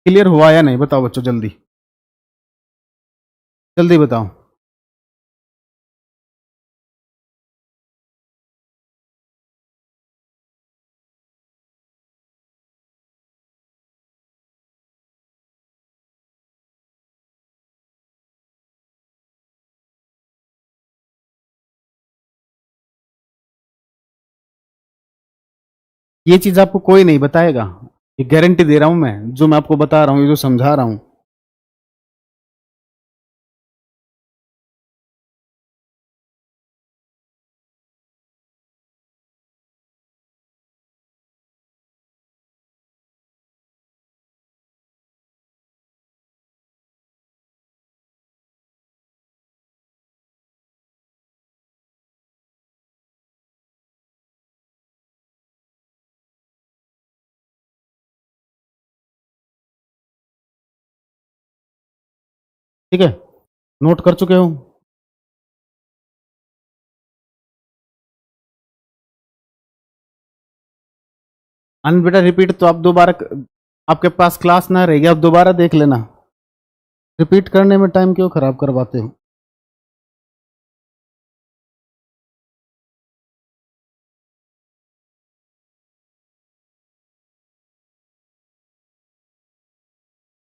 क्लियर हुआ या नहीं, बताओ बच्चों, जल्दी जल्दी बताओ। ये चीज आपको कोई नहीं बताएगा, ये गारंटी दे रहा हूं मैं, जो मैं आपको बता रहा हूं, ये जो समझा रहा हूं। ठीक है, नोट कर चुके हो। अन बेटा रिपीट तो आप दोबारा, आपके पास क्लास ना रहेगी, आप दोबारा देख लेना। रिपीट करने में टाइम क्यों खराब करवाते हो।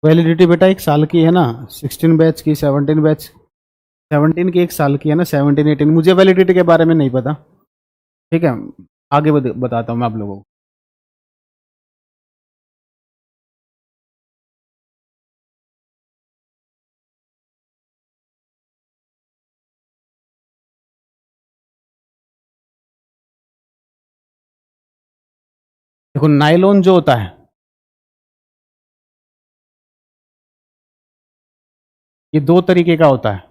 वैलिडिटी बेटा 1 साल की है ना, 16 बैच की, 17 की 1 साल की है ना, 17 18। मुझे वैलिडिटी के बारे में नहीं पता, ठीक है। आगे बताता हूं मैं आप लोगों को। देखो नाइलॉन जो होता है, ये 2 तरीके का होता है,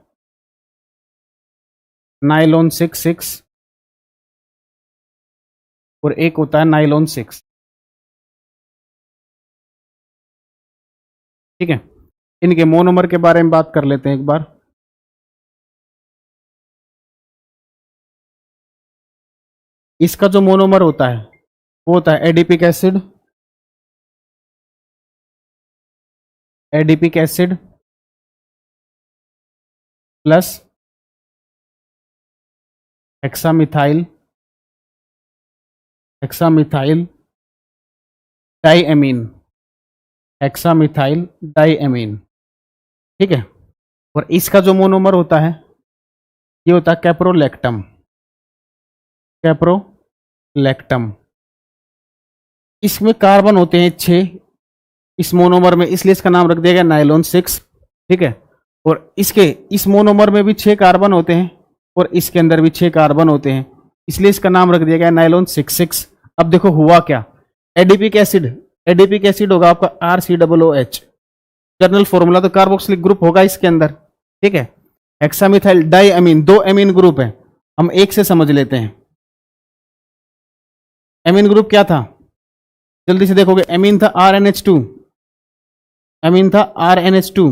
नाइलॉन 6 और एक होता है नाइलॉन 6, ठीक है। इनके मोनोमर के बारे में बात कर लेते हैं एक बार। इसका जो मोनोमर होता है वो होता है adipic acid, plus hexamethyl hexamethyl diamine, hexamethyl diamine. ठीक है। और इसका जो मोनोमर होता है ये होता है कैप्रोलैक्टम, कैप्रोलैक्टम। इसमें कार्बन होते हैं 6 इस मोनोमर में, इसलिए इसका नाम रख दिया गया नाइलॉन 6। ठीक है। और इसके इस मोनोमर में भी 6 कार्बन होते हैं और इसके अंदर भी 6 कार्बन होते हैं, इसलिए इसका नाम रख दिया गया नाइलॉन 6। अब देखो हुआ क्या, एडिपिक एसिड, एडिपिक एसिड होगा आपका RCOOH, जर्नल फॉर्मूला तो कार्बोक्सिलिक ग्रुप होगा इसके अंदर। ठीक है। हेक्सामिथाइल डाइअमीन, 2 एमीन ग्रुप है, हम एक से समझ लेते हैं। एमीन ग्रुप क्या था, जल्दी से देखोगे, एमीन था RNH2, एमीन था RNH2,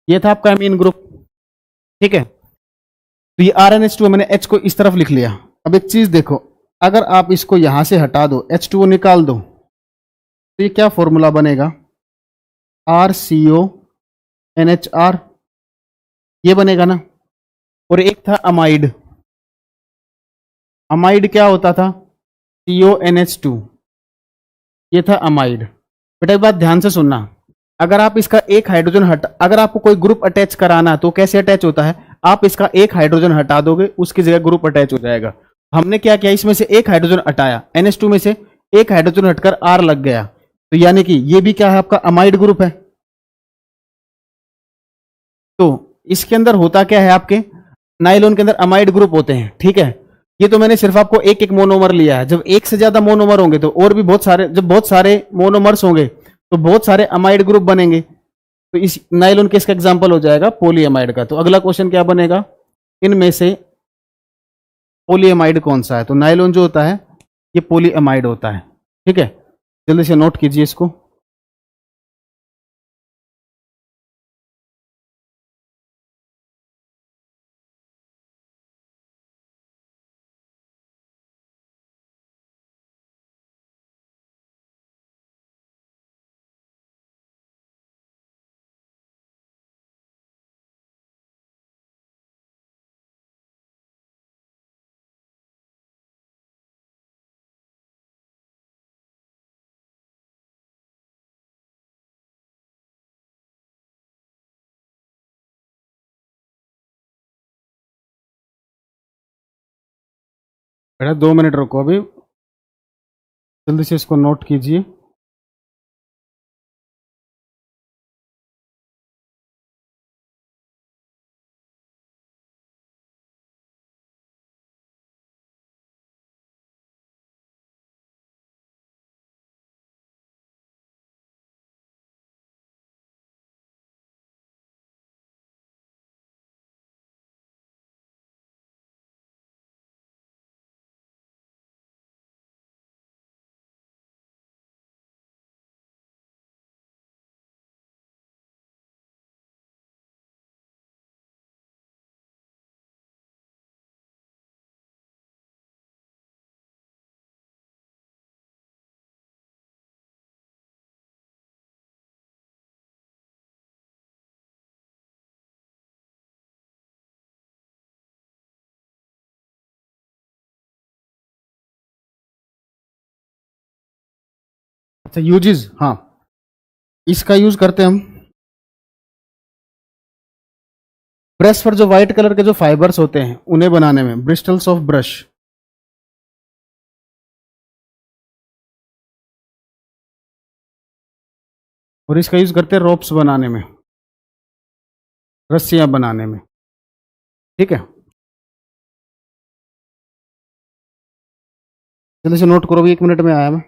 ये था आपका एमीन ग्रुप। ठीक है। तो ये RNH2 मैंने H को इस तरफ लिख लिया। अब एक चीज देखो, अगर आप इसको यहां से हटा दो, H2O निकाल दो, तो ये क्या फॉर्मूला बनेगा, RCONHR, ये बनेगा ना। और एक था अमाइड, अमाइड क्या होता था, CONH2, ये था अमाइड। बेटा एक बात ध्यान से सुनना, अगर आप इसका एक हाइड्रोजन अगर आपको कोई ग्रुप अटैच कराना तो कैसे अटैच होता है, आप इसका एक हाइड्रोजन हटा दोगे, उसकी जगह ग्रुप अटैच हो जाएगा। हमने क्या किया, इसमें से एक हाइड्रोजन हटाया, NH2 में से एक हाइड्रोजन हटकर R लग गया, तो यानी कि ये भी क्या है, आपका अमाइड ग्रुप है। तो इसके अंदर होता क्या है, आपके नाइलॉन के अंदर अमाइड ग्रुप होते हैं। ठीक है। ये तो मैंने सिर्फ आपको एक एक मोनोमर लिया है, जब एक से ज्यादा मोनोमर होंगे तो और भी बहुत सारे, जब बहुत सारे मोनोमर्स होंगे तो बहुत सारे अमाइड ग्रुप बनेंगे। तो इस नाइलॉन केस का एग्जांपल हो जाएगा पॉलीएमाइड का। तो अगला क्वेश्चन क्या बनेगा, इनमें से पॉलीएमाइड कौन सा है, तो नाइलॉन जो होता है ये पॉलीएमाइड होता है। ठीक है। जल्दी से नोट कीजिए इसको। बेटा 2 मिनट रुको अभी, जल्दी से इसको नोट कीजिए। अच्छा यूजेस, हाँ इसका यूज करते हैं हम ब्रश पर, जो व्हाइट कलर के जो फाइबर्स होते हैं उन्हें बनाने में, ब्रिस्टल्स ऑफ ब्रश। और इसका यूज करते हैं रोप्स बनाने में, रस्सियां बनाने में। ठीक है। जल्दी से नोट करो भी, 1 मिनट में आया मैं।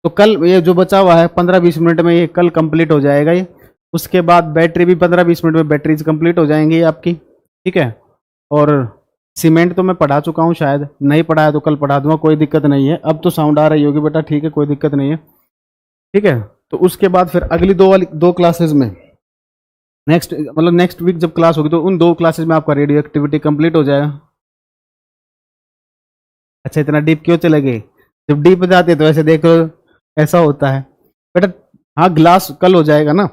तो कल ये जो बचा हुआ है 15-20 मिनट में ये कल कंप्लीट हो जाएगा ये। उसके बाद बैटरी भी 15-20 मिनट में बैटरीज कंप्लीट हो जाएंगी आपकी, ठीक है। और सीमेंट तो मैं पढ़ा चुका हूँ, शायद नहीं पढ़ाया तो कल पढ़ा दूंगा, कोई दिक्कत नहीं है। अब तो साउंड आ रही होगी बेटा, ठीक है, कोई दिक्कत नहीं है, ठीक है। तो उसके बाद फिर अगली दो क्लासेस में नेक्स्ट वीक जब क्लास होगी तो उन 2 क्लासेस में आपका रेडियो एक्टिविटी कंप्लीट हो जाएगा। अच्छा, इतना डीप क्यों चले गए? जब डीप जाते तो ऐसे देखो ऐसा होता है बेटा। हाँ, ग्लास कल हो जाएगा ना,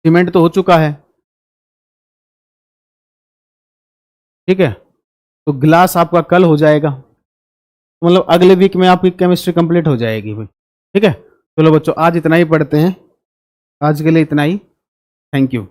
सीमेंट तो हो चुका है, ठीक है। तो ग्लास आपका कल हो जाएगा, मतलब अगले वीक में आपकी केमिस्ट्री कंप्लीट हो जाएगी भाई, ठीक है। चलो बच्चों, आज इतना ही पढ़ते हैं, आज के लिए इतना ही। Thank you.